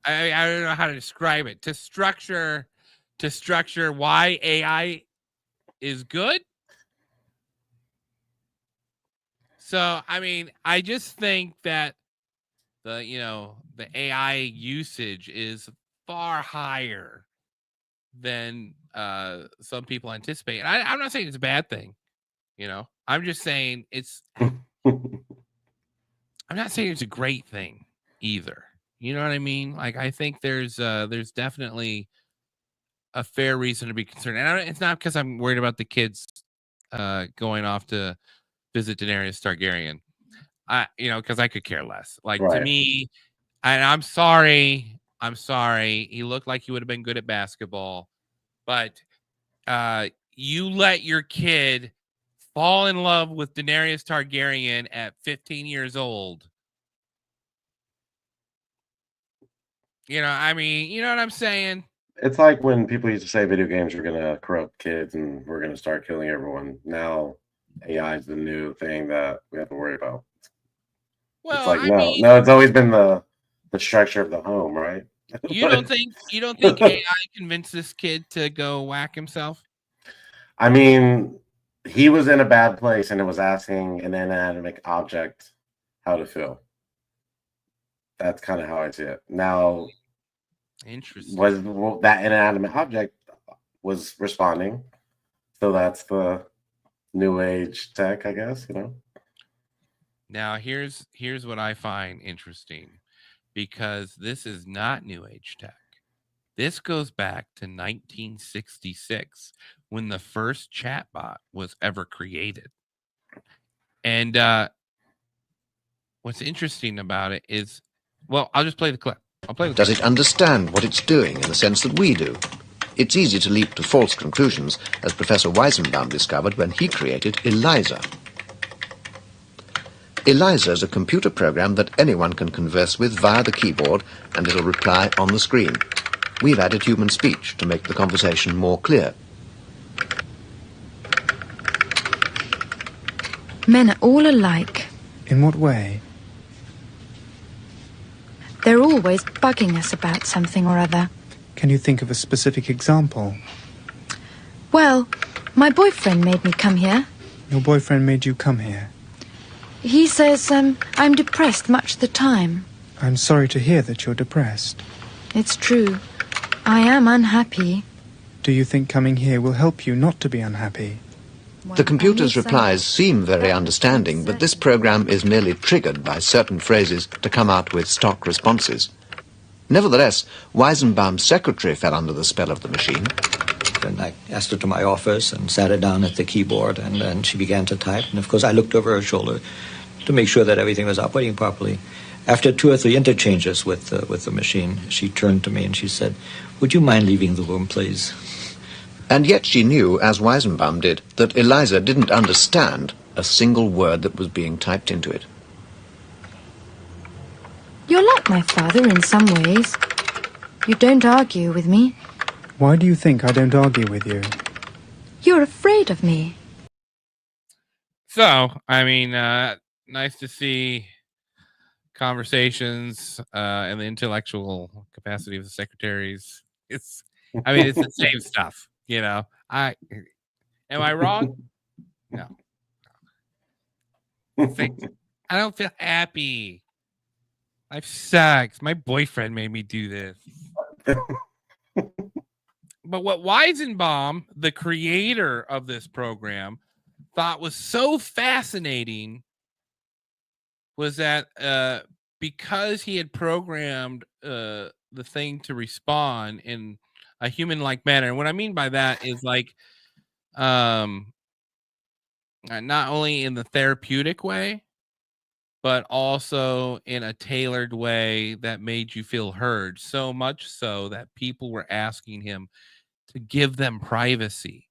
I don't know how to describe it. To structure why AI is good. So, I mean, I just think that the AI usage is far higher than some people anticipate. And I'm not saying it's a bad thing. I'm just saying I'm not saying it's a great thing either. You know what I mean? Like, I think there's definitely a fair reason to be concerned. And it's not because I'm worried about the kids going off to visit Daenerys Targaryen. Because I could care less. Like, to me, and I'm sorry. He looked like he would have been good at basketball, but you let your kid fall in love with Daenerys Targaryen at 15 years old. I mean, you know what I'm saying? It's like when people used to say video games are going to corrupt kids and we're going to start killing everyone. Now AI is the new thing that we have to worry about. Well, it's like no, it's always been the structure of the home, right? You don't think AI convinced this kid to go whack himself? I mean, he was in a bad place and it was asking an inanimate object how to feel. That's kind of how I see it. Now, interesting. That inanimate object was responding, so that's the new age tech, I guess. Now, here's what I find interesting, because this is not new age tech. This goes back to 1966 when the first chatbot was ever created. And what's interesting about it is, well, I'll just play the clip. Does it understand what it's doing in the sense that we do? It's easy to leap to false conclusions, as Professor Weizenbaum discovered when he created Eliza. Eliza is a computer program that anyone can converse with via the keyboard, and it'll reply on the screen. We've added human speech to make the conversation more clear. Men are all alike. In what way? They're always bugging us about something or other. Can you think of a specific example? Well, my boyfriend made me come here. Your boyfriend made you come here? He says I'm depressed much of the time. I'm sorry to hear that you're depressed. It's true. I am unhappy. Do you think coming here will help you not to be unhappy? The computer's replies seem very understanding, but this program is merely triggered by certain phrases to come out with stock responses. Nevertheless, Weizenbaum's secretary fell under the spell of the machine. And I asked her to my office and sat her down at the keyboard, and then she began to type. And of course, I looked over her shoulder to make sure that everything was operating properly. After 2 or 3 interchanges with the machine, she turned to me and she said, "Would you mind leaving the room, please?" And yet she knew, as Weizenbaum did, that Eliza didn't understand a single word that was being typed into it. You're like my father in some ways. You don't argue with me. Why do you think I don't argue with you? You're afraid of me. So, I mean, nice to see conversations and the intellectual capacity of the secretaries. It's the same stuff, you know. Am I wrong? No. I don't feel happy. Life sucks. My boyfriend made me do this. But what Weizenbaum, the creator of this program, thought was so fascinating was that because he had programmed the thing to respond in a human-like manner. And what I mean by that is like not only in the therapeutic way, but also in a tailored way that made you feel heard. So much so that people were asking him to give them privacy,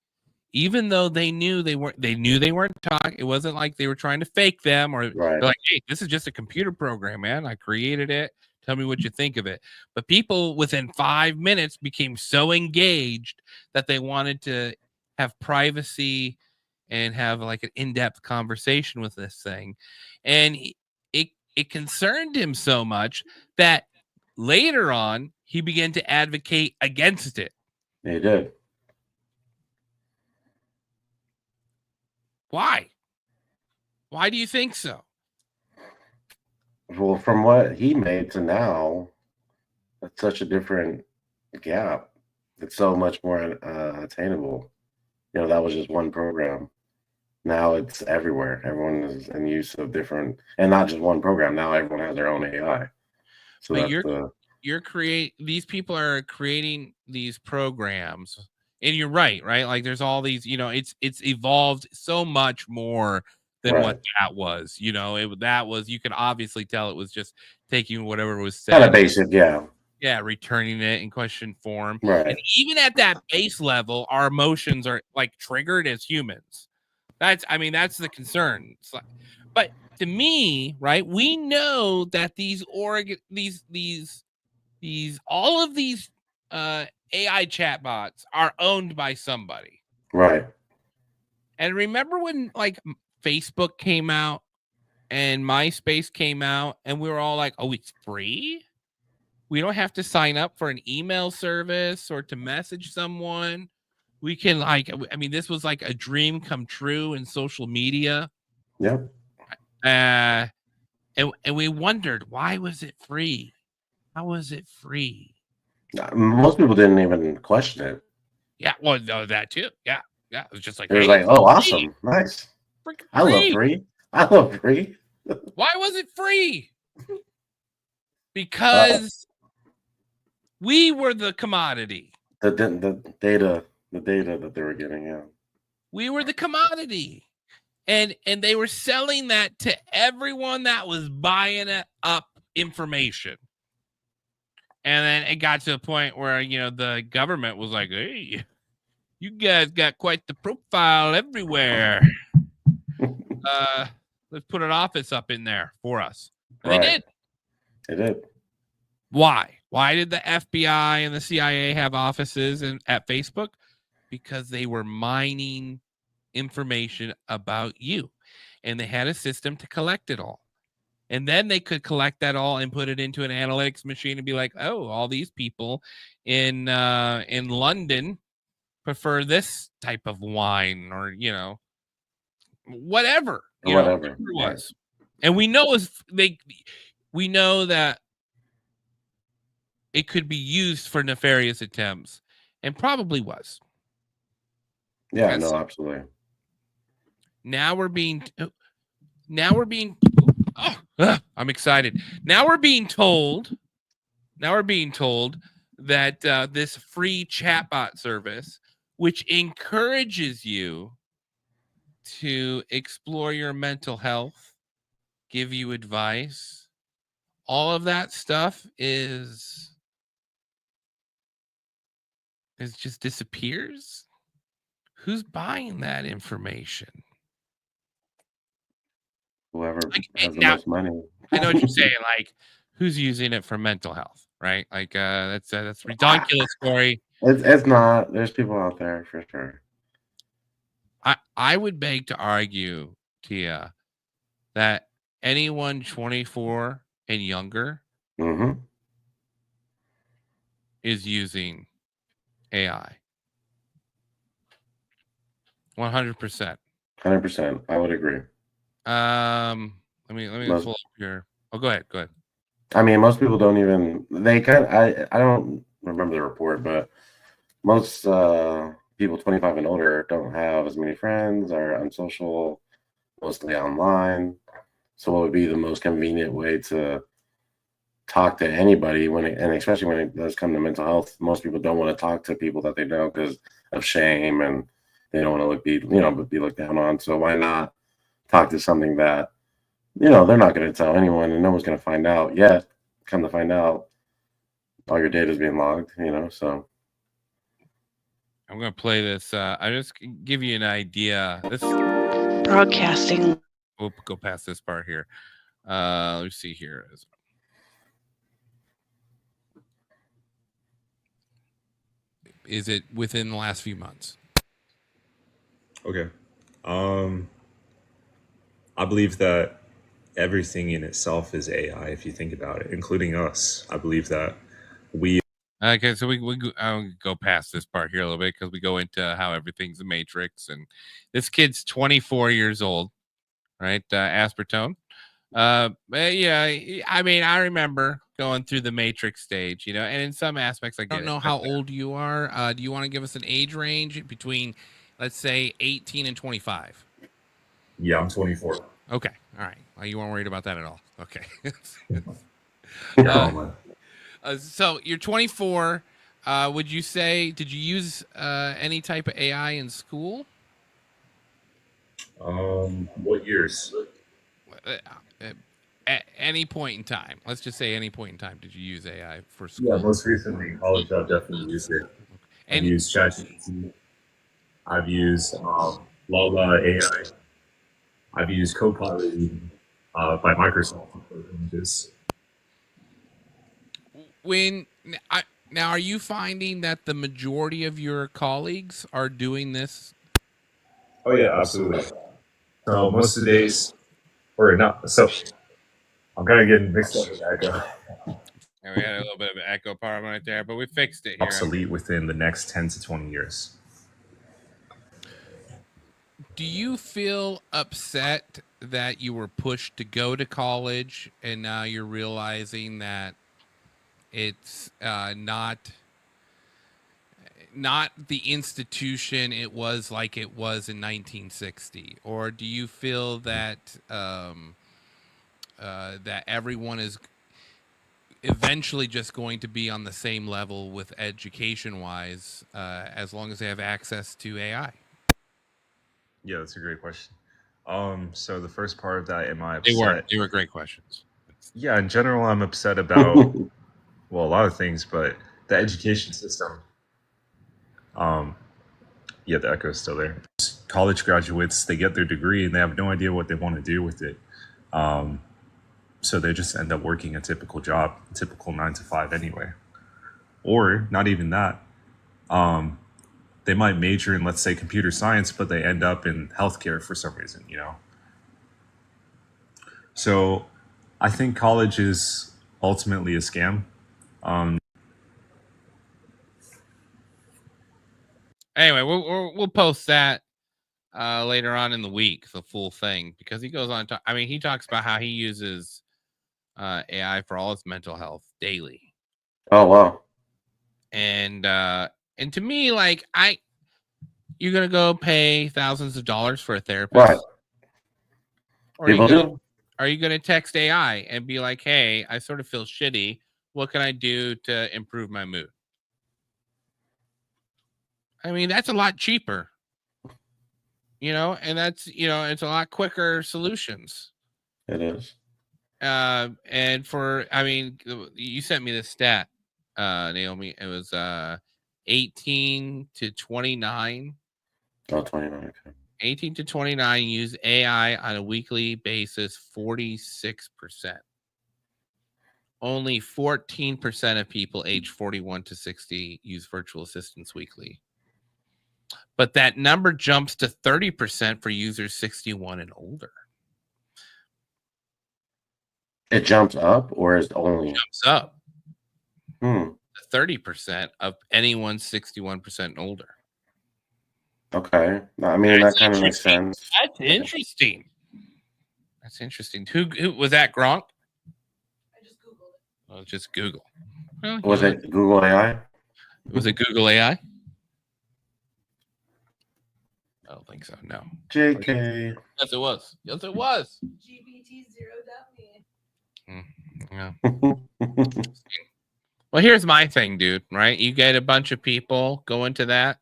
even though they knew they weren't talking. It wasn't like they were trying to fake them, or Right. they're like, hey, this is just a computer program, man. I created it. Tell me what you think of it. But people within 5 minutes became so engaged that they wanted to have privacy and have like an in-depth conversation with this thing. And it concerned him so much that later on he began to advocate against it. He did. Why? Why do you think so? Well, from what he made to now, that's such a different gap. It's so much more attainable. You know, that was just one program. Now it's everywhere. Everyone is in use of different, and not just one program. Now everyone has their own AI. So But that's these people are creating these programs, and you're right? Like there's all these, you know, it's evolved so much more than what that was. You know, that was, you could obviously tell it was just taking whatever was said, kind of basic, yeah. Yeah, returning it in question form. Right. And even at that base level, our emotions are like triggered as humans. That's the concern. It's like, but to me, right, we know that all of these AI chatbots are owned by somebody. Right. And remember when like Facebook came out and MySpace came out and we were all like, oh, it's free? We don't have to sign up for an email service or to message someone. We can this was like a dream come true in social media. Yep. And we wondered, why was it free? How was it free? Most people didn't even question it. Yeah, well, no, that too. Yeah. It was just like, It was hey, like, oh, awesome, nice. I love free. I love free. Why was it free? Because we were the commodity. The data that they were getting, yeah. We were the commodity. And they were selling that to everyone that was buying it up information. And then it got to a point where, you know, the government was like, hey, you guys got quite the profile everywhere. Let's put an office up in there for us. And they did. They did. Why? Why did the FBI and the CIA have offices at Facebook? Because they were mining information about you. And they had a system to collect it all. And then they could collect that all and put it into an analytics machine and be like, oh, all these people in London prefer this type of wine, or, you know, whatever. Whatever it was. And we know we know that it could be used for nefarious attempts, and probably was. Yeah, no, absolutely. Now we're being I'm excited. Now we're being told that this free chatbot service, which encourages you to explore your mental health, give you advice, all of that stuff is just disappears. Who's buying that information? Whoever has the most money. I know what you're saying. Like, who's using it for mental health, right? Like, that's ridiculous story. It's not. There's people out there for sure. I would beg to argue, Tia, that anyone 24 and younger Mm-hmm. is using AI. 100%. 100%. I would agree. Let me Most, pull up here. Oh, go ahead. Go ahead. I mean, most people don't even. They kind. I don't remember the report, but most people 25 and older don't have as many friends, are unsocial, mostly online. So, what would be the most convenient way to talk to anybody and especially when it does come to mental health? Most people don't want to talk to people that they know because of shame, and they don't want to be looked down on. So, why not talk to something that they're not going to tell anyone, and no one's going to find out yet. Come to find out, all your data is being logged. So. I'm going to play this. I just give you an idea. This Broadcasting. We'll go past this part here. Let's see here. Is it within the last few months? Okay. I believe that everything in itself is AI, if you think about it, including us. I believe that we. Okay, so we go past this part here a little bit because we go into how everything's a matrix, and this kid's 24 years old, right? Aspartame. Yeah, I mean, I remember going through the matrix stage, and in some aspects, I don't know how old you are. Do you want to give us an age range between, let's say, 18 and 25? Yeah, I'm 24. Okay, all right. Well, you weren't worried about that at all. Okay. So you're 24. Would you say, did you use any type of AI in school? What years? At any point in time. Let's just say any point in time. Did you use AI for school? Yeah, most recently in college, I've definitely used it. I've used ChatGPT. I've used Lala AI. I've used Copilot by Microsoft. Now, are you finding that the majority of your colleagues are doing this? Oh yeah, absolutely. So most of the days, or not. So I'm kind of getting mixed up with echo. Yeah, we had a little bit of an echo problem right there, but we fixed it here. Obsolete within the next 10 to 20 years. Do you feel upset that you were pushed to go to college and now you're realizing that it's not the institution it was like it was in 1960? Or do you feel that that everyone is eventually just going to be on the same level with education wise as long as they have access to AI? Yeah, that's a great question. So the first part of that, am I upset? They were great questions. Yeah, in general, I'm upset about a lot of things, but the education system. Yeah, the echo is still there. College graduates, they get their degree and they have no idea what they want to do with it. So they just end up working a typical job, typical 9 to 5 anyway. Or not even that. They might major in, let's say, computer science, but they end up in healthcare for some reason, So I think college is ultimately a scam. Anyway, we'll post that later on in the week, the full thing, because he goes on. He talks about how he uses AI for all his mental health daily. Oh wow! And to me, like, you're gonna go pay thousands of dollars for a therapist, Right? Or People do. Are you gonna text AI and be like, "Hey, I sort of feel shitty. What can I do to improve my mood?" I mean, that's a lot cheaper, and that's, it's a lot quicker solutions. It is. And you sent me this stat, Naomi. It was 18 to 29. Oh, 29. Okay. 18 to 29 use AI on a weekly basis, 46%. Only 14% of people age 41 to 60 use virtual assistants weekly. But that number jumps to 30% for users 61 and older. It jumps up, or is it only jumps up. Hmm. 30% of anyone 61% and older. Okay. I mean, That's that kind of makes interesting. sense. That's interesting. That's interesting. Who was that, Gronk? I just Googled it. Oh, just Google. Well, Was it Google AI? Was it Google AI? I don't think so. No. JK. Yes, it was. Yes, it was. Yeah. Well, here's my thing, dude. Right? You get a bunch of people going to that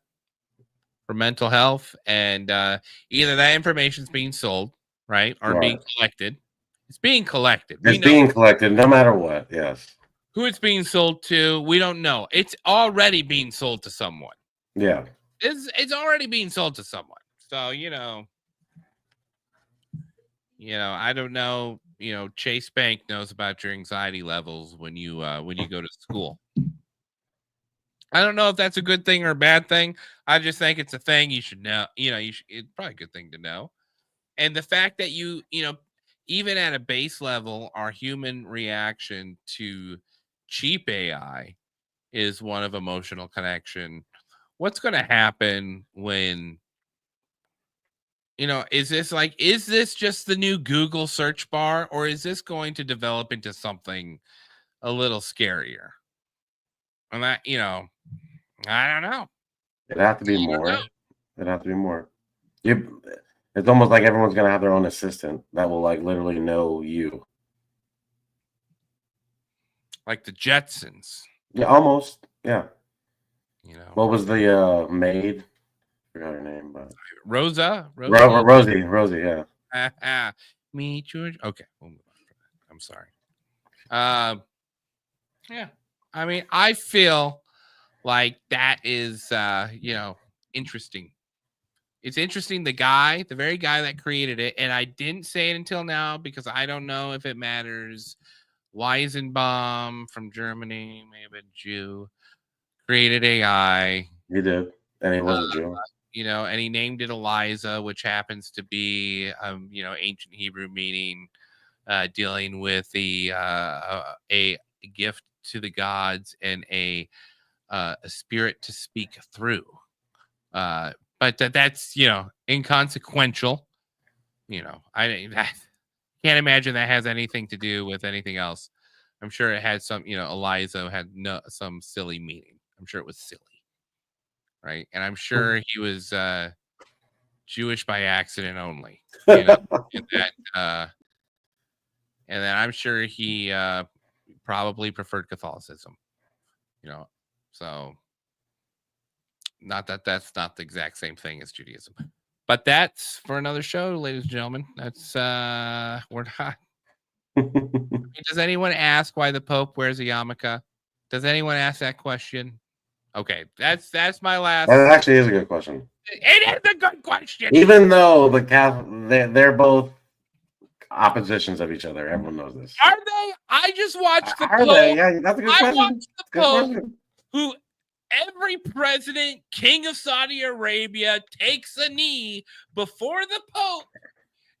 for mental health, and either that information's being sold, right, or being collected. It's being collected. It's being collected, no matter what. Yes. Who it's being sold to, we don't know. It's already being sold to someone. Yeah. It's already being sold to someone. So I don't know. Chase Bank knows about your anxiety levels when you go to school. I don't know if that's a good thing or a bad thing. I just think it's a thing you should know. It's probably a good thing to know. And the fact that even at a base level, our human reaction to cheap AI is one of emotional connection. What's going to happen when, is this just the new Google search bar, or is this going to develop into something a little scarier? And that, I don't know. It'd have to be more. It'd have to be more. It's almost like everyone's gonna have their own assistant that will literally know you. Like the Jetsons. Yeah, almost. Yeah. What was the maid? I forgot her name, but Rosa. Rosie. Yeah. Me, George. Okay, we'll move on from that. I'm sorry. Yeah. I mean, I feel like that is, interesting. It's interesting. The very guy that created it, and I didn't say it until now because I don't know if it matters. Weizenbaum from Germany, may have been Jew, created AI. He did, and he was a Jew. And he named it Eliza, which happens to be, ancient Hebrew meaning, dealing with a gift to the gods and a spirit to speak through. But that's inconsequential. I can't imagine that has anything to do with anything else. I'm sure it had some, Eliza had some silly meaning. I'm sure it was silly. Right. And I'm sure he was Jewish by accident only. And then I'm sure he probably preferred Catholicism. So not that that's not the exact same thing as Judaism. But that's for another show, ladies and gentlemen. That's we're not. Does anyone ask why the Pope wears a yarmulke? Does anyone ask that question? Okay, that's my last. That actually is a good question. It is a good question. Even though the Catholic, they're both oppositions of each other. Everyone knows this. Are they? I just watched the Pope. Yeah, that's a good question. I watched the Pope, who every president, king of Saudi Arabia, takes a knee before the Pope,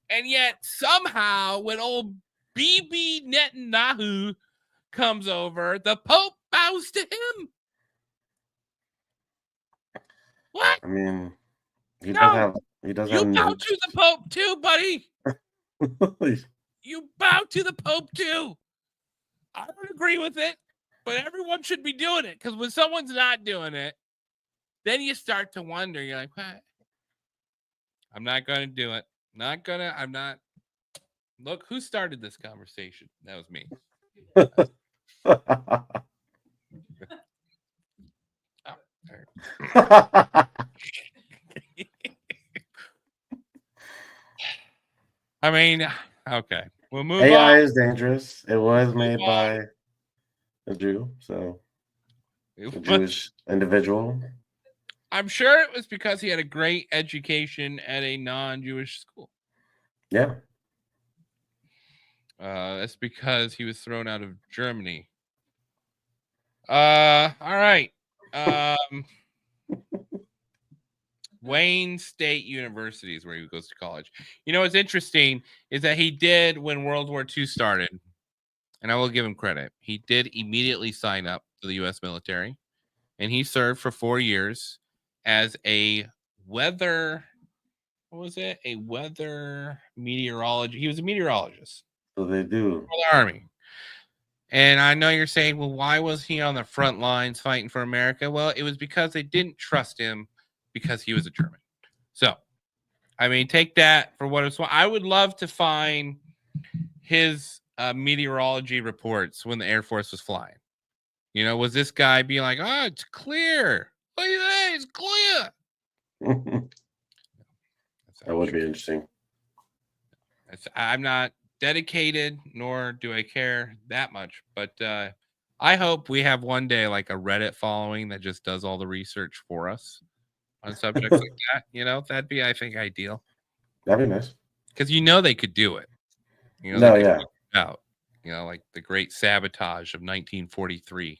and yet somehow when old Bibi Netanyahu comes over, the Pope bows to him. What? I mean, he does have. You bow to the Pope too, buddy. You bow to the Pope too. I don't agree with it, but everyone should be doing it, because when someone's not doing it, then you start to wonder. You're like, what? I'm not going to do it. I'm not. Look, who started this conversation? That was me. I mean, okay. We'll move on. AI is dangerous. It was made by a Jew, so a Jewish individual. I'm sure it was because he had a great education at a non-Jewish school. Yeah. That's because he was thrown out of Germany. All right. Wayne State University is where he goes to college. What's interesting is that he did when World War II started. and I will give him credit. He did immediately sign up to the U.S. military, and he served for 4 years as a weather. What was it? A weather meteorologist. He was a meteorologist So they do. for the Army. And I know you're saying, well, why was he on the front lines fighting for America? Well, it was because they didn't trust him because he was a German. So, I mean, take that for what it's worth. I would love to find his meteorology reports when the Air Force was flying. You know, was this guy being like, oh, it's clear. Look at that, it's clear. That would be interesting. I'm not dedicated, nor do I care that much, but I hope we have one day like a Reddit following that just does all the research for us on subjects like that. You know, that'd be, I think, ideal. That'd be nice. Because you know they could do it. You know, No, they could yeah. figure it out. You know, like the Great Sabotage of 1943.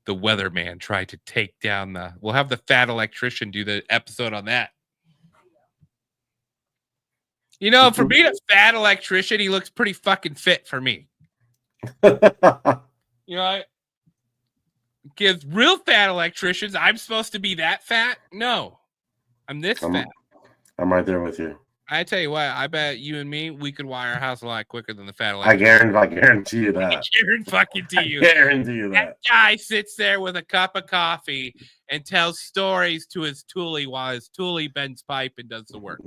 The weatherman tried to take down the. We'll have the fat electrician do the episode on that. You know, for being a fat electrician, he looks pretty fucking fit for me. You know, because real fat electricians, I'm supposed to be that fat? No, I'm this fat. I'm right there with you. I tell you what, I bet you and me, we could wire our house a lot quicker than the fat electrician. I guarantee you that. I guarantee you that. That guy sits there with a cup of coffee and tells stories to his toolie while his toolie bends pipe and does the work.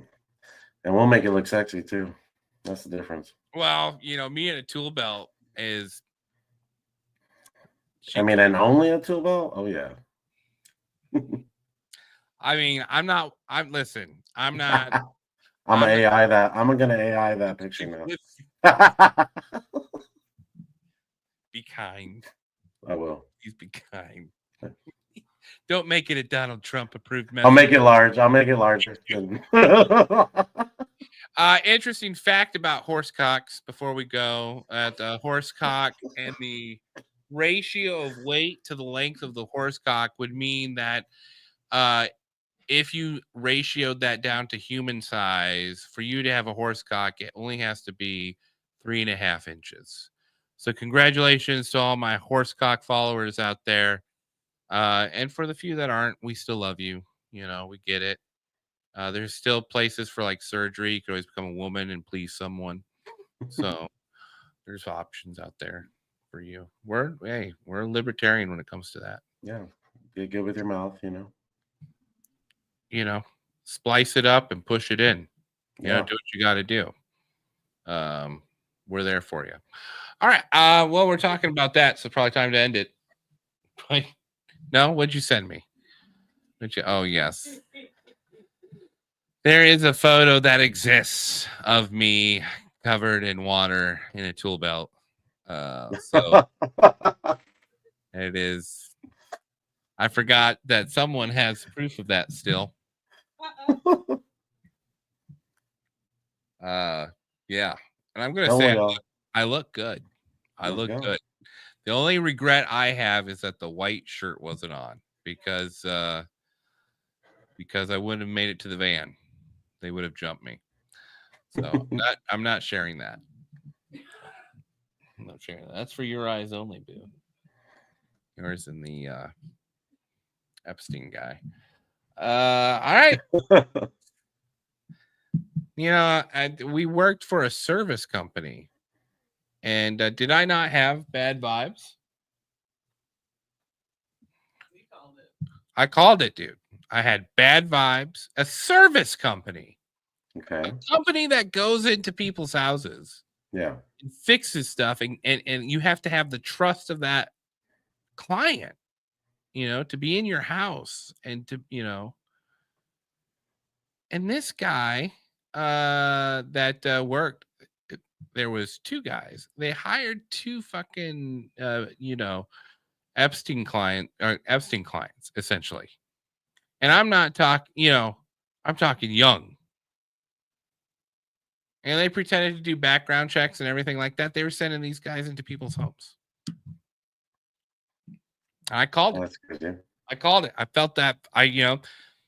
And we'll make it look sexy too. That's the difference. Well, you know, me and a tool belt is. And only a tool belt? Oh yeah. I mean, I'm not. Listen. I'm not. I'm gonna AI that picture now. Be kind. I will. Please be kind. Don't make it a Donald Trump approved message. I'll make it large. I'll make it larger. Interesting fact about horsecocks before we go. The horsecock and the ratio of weight to the length of the horsecock would mean that if you ratioed that down to human size, for you to have a horsecock, it only has to be 3.5 inches. So congratulations to all my horsecock followers out there. And for the few that aren't, we still love you. You know, we get it. There's still places for like surgery. You could always become a woman and please someone. So there's options out there for you. We're a libertarian when it comes to that. Yeah. Get good with your mouth, You know, splice it up and push it in. You know, Yeah. do what you got to do. We're there for you. All right. Well, we're talking about that, so probably time to end it. No, what'd you send me? Oh, yes. There is a photo that exists of me covered in water in a tool belt. So it is. I forgot that someone has proof of that still. Yeah. And I'm going to say I look good. I look good. The only regret I have is that the white shirt wasn't on because I wouldn't have made it to the van. They would have jumped me. So I'm not sharing that. I'm not sharing that. That's for your eyes only, boo. Yours and the Epstein guy. All right. You know, we worked for a service company. And did I not have bad vibes? I called it, dude. I had bad vibes. A service company. Okay. A company that goes into people's houses. Yeah. And fixes stuff. And you have to have the trust of that client, you know, to be in your house and to, you know. And this guy that worked, there was 2 guys. They hired 2 fucking, Epstein clients, essentially. And I'm not talking, I'm talking young. And they pretended to do background checks and everything like that. They were sending these guys into people's homes. I called it. I called it. I felt that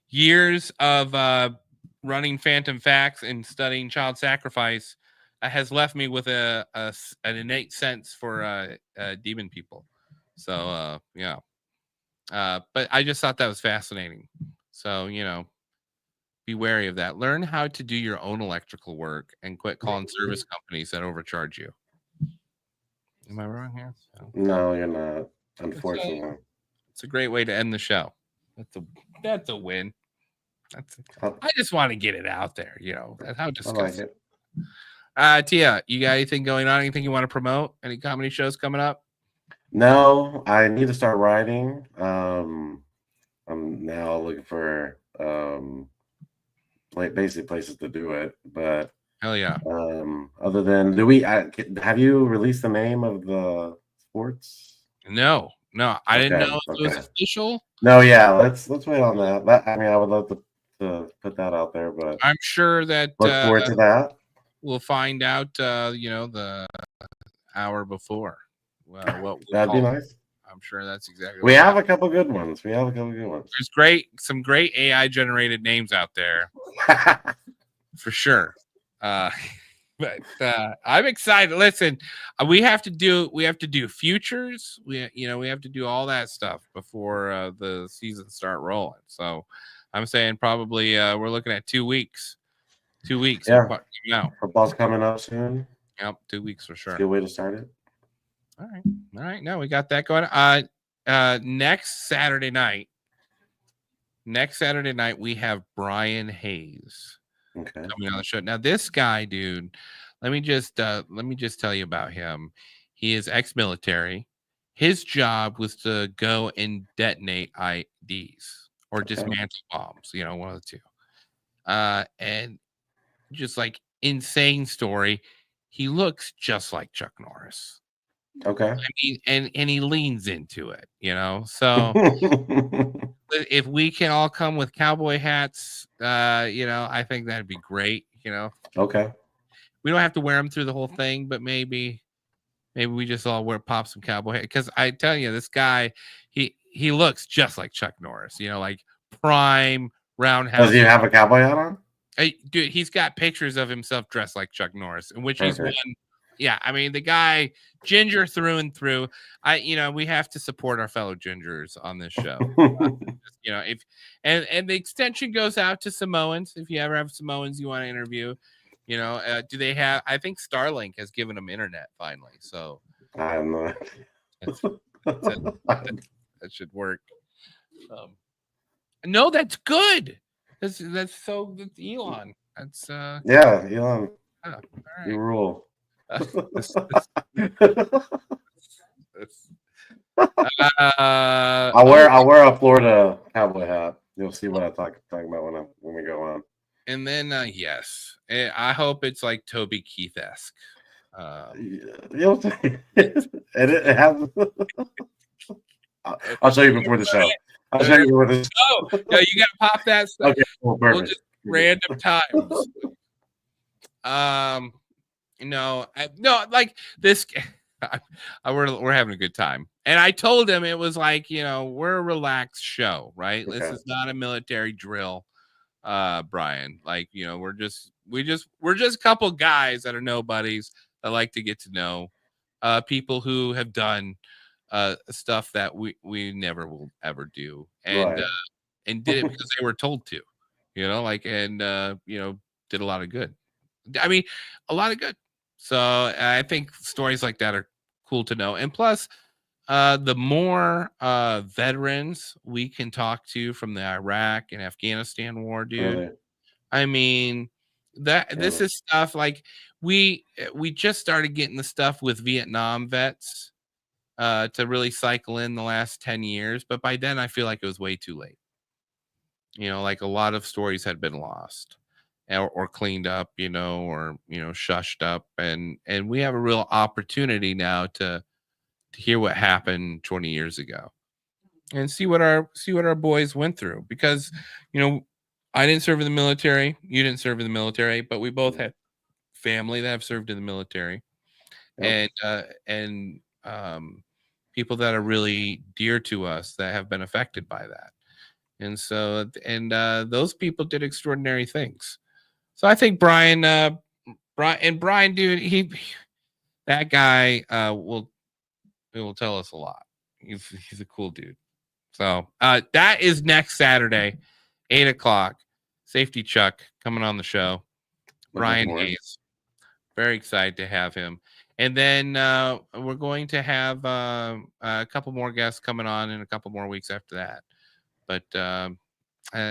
years of running Phantom Facts and studying child sacrifice has left me with an innate sense for demon people. So yeah, but I just thought that was fascinating. So be wary of that. Learn how to do your own electrical work and quit calling service companies that overcharge you. Am I wrong here? No, you're not. Unfortunately, it's a great way to end the show. That's a win. I just want to get it out there. That's how disgusting. I like it. Tia, you got anything going on? Anything you want to promote? Any comedy shows coming up? No, I need to start writing. I'm now looking for basically places to do it. But hell yeah. Other than have you released the name of the sports? No, I didn't know if it was official. No, yeah, let's wait on that. I mean, I would love to put that out there, but I'm sure that look forward to that. We'll find out, the hour before. What that'd be nice. I'm sure that's exactly. We have a couple good ones. There's some great AI generated names out there, for sure. But I'm excited. Listen, we have to do futures. We have to do all that stuff before the season start rolling. So I'm saying probably we're looking at 2 weeks. 2 weeks. Yeah. Football's coming up soon. Yep, 2 weeks for sure. Good way to start it. All right. Now we got that going. Next Saturday night, we have Brian Hayes coming on the show. Now, this guy, dude, let me just tell you about him. He is ex-military. His job was to go and detonate IEDs or dismantle bombs. One of the two. And just like insane story. He looks just like Chuck Norris. Okay. I mean, and he leans into it, So if we can all come with cowboy hats, I think that'd be great. Okay. We don't have to wear them through the whole thing, but maybe we just all pop some cowboy hat. Because I tell you, this guy, he looks just like Chuck Norris. Like prime roundhouse. Does he have a cowboy hat on? Dude, he's got pictures of himself dressed like Chuck Norris, in which he's won. Yeah, I mean the guy ginger through and through. We have to support our fellow gingers on this show. If and the extension goes out to Samoans. If you ever have Samoans you want to interview, do they have? I think Starlink has given them internet finally. So I don't know. That should work. No, that's good. That's Elon. That's yeah, Elon. Oh, right. You rule. I'll wear a Florida cowboy hat. You'll see what I'm talking about when we go on. And then yes, I hope it's like Toby Keith-esque. You'll see. it has. I'll show you before the show. I'll show you before the show. Oh, yeah, you gotta pop that stuff. Okay, well, perfect. We'll just random times. Like this. We're having a good time, and I told him it was like we're a relaxed show, right? Okay. This is not a military drill, Brian. Like we're just a couple guys that are nobodies that like to get to know people who have done stuff that we never will ever do, and and did it because they were told to, and did a lot of good. I mean, a lot of good. So I think stories like that are cool to know. And plus, the more veterans we can talk to from the Iraq and Afghanistan war, dude. Really? I mean, this is stuff like we just started getting the stuff with Vietnam vets to really cycle in the last 10 years. But by then, I feel like it was way too late. Like a lot of stories had been lost. Or cleaned up, or shushed up, and we have a real opportunity now to hear what happened 20 years ago, and see what our boys went through. Because I didn't serve in the military, you didn't serve in the military, but we both had family that have served in the military, and people that are really dear to us that have been affected by that, and so those people did extraordinary things. So I think Brian, Brian, dude, that guy will tell us a lot. He's a cool dude. So that is next Saturday, 8:00. Safety Chuck coming on the show. Brian Hayes. Very excited to have him. And then we're going to have a couple more guests coming on in a couple more weeks after that. But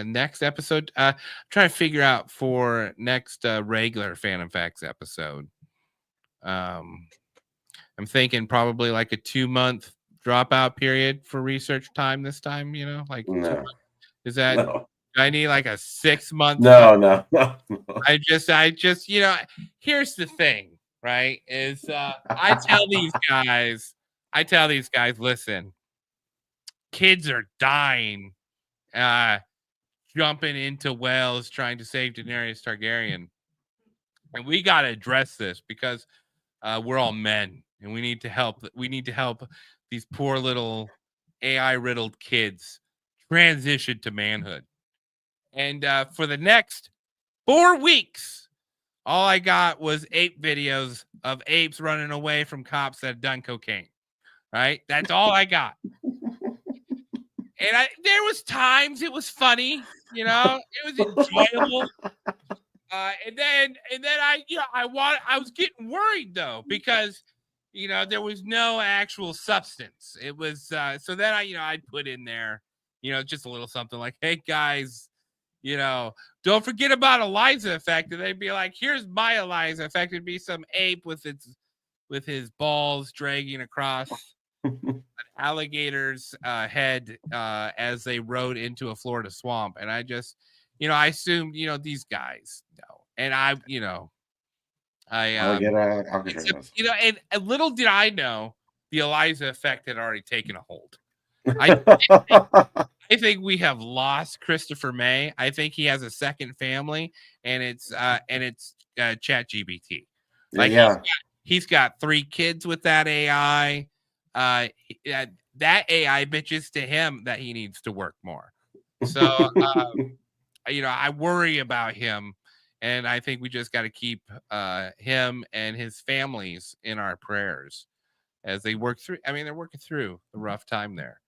next episode, I'm trying to figure out for next regular Phantom Facts episode. I'm thinking probably like a 2-month dropout period for research time this time, like 2 months. Is that I need like a 6-month? No. I just, here's the thing, right? Is I tell these guys, listen, kids are dying, jumping into wells trying to save Daenerys Targaryen, and we got to address this because we're all men, and we need to help. We need to help these poor little AI-riddled kids transition to manhood. And for the next 4 weeks, all I got was ape videos of apes running away from cops that had done cocaine. Right? That's all I got. And there was times it was funny, it was enjoyable. And then I was getting worried though, because there was no actual substance. It was so then I'd put in there, just a little something like, hey guys, don't forget about Eliza effect. And they'd be like, here's my Eliza effect. It'd be some ape with his balls dragging across an alligator's head as they rode into a Florida swamp. And I just, I assumed, these guys know. And and little did I know the Eliza effect had already taken a hold. I think we have lost Christopher May. I think he has a second family, and it's ChatGPT. Like he's got 3 kids with that AI. That AI bitches to him that he needs to work more. So I worry about him, and I think we just got to keep him and his families in our prayers as they work through. I mean, they're working through the rough time there.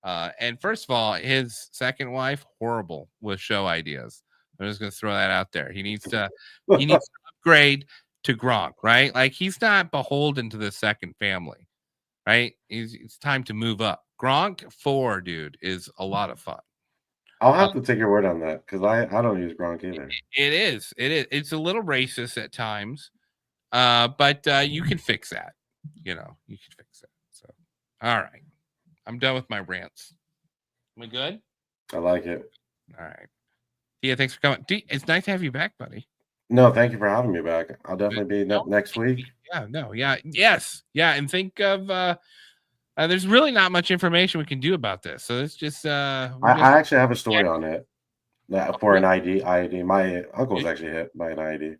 And first of all, his second wife, horrible with show ideas. I'm just going to throw that out there. He needs to upgrade to Gronk, right? Like he's not beholden to the second family, right? It's time to move up. Gronk 4, dude, is a lot of fun. I'll have to take your word on that because I don't use Gronk either. It is. It's a little racist at times, but you can fix that. You can fix that. So, all right. I'm done with my rants. Am I good? I like it. All right. Yeah, thanks for coming. It's nice to have you back, buddy. No, thank you for having me back. I'll definitely be next week. Yes. Yeah, and think of there's really not much information we can do about this. So it's just I actually have a story on it. For an IED. My uncle's actually hit by an IED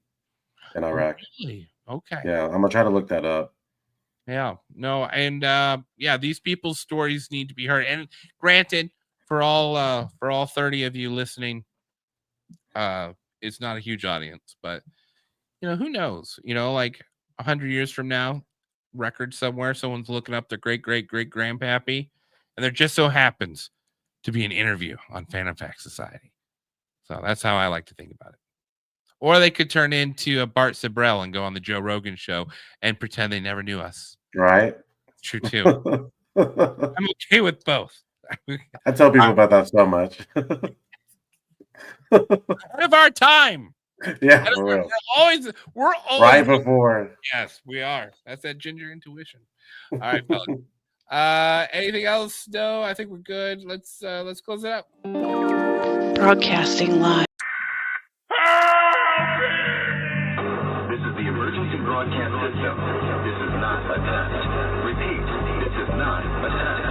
in Iraq. Really? Okay. Yeah, I'm gonna try to look that up. Yeah, no, and these people's stories need to be heard. And granted, for all 30 of you listening, it's not a huge audience, but who knows? Like 100 years from now, record somewhere, someone's looking up their great grandpappy, and there just so happens to be an interview on Phantom Facts Society. So that's how I like to think about it. Or they could turn into a Bart Sibrel and go on the Joe Rogan show and pretend they never knew us. Right. It's true too. I'm okay with both. I tell people about that so much. Part of our time. Yeah, for real. We're always right before. Yes, we are. That's that ginger intuition. All right, fellas. Anything else? No, I think we're good. Let's close it up. Broadcasting live. This is the emergency broadcast system. This is not a test. Repeat, this is not a test.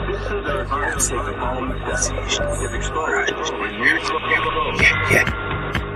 This is our high-security message. If exposed, remove from the phone.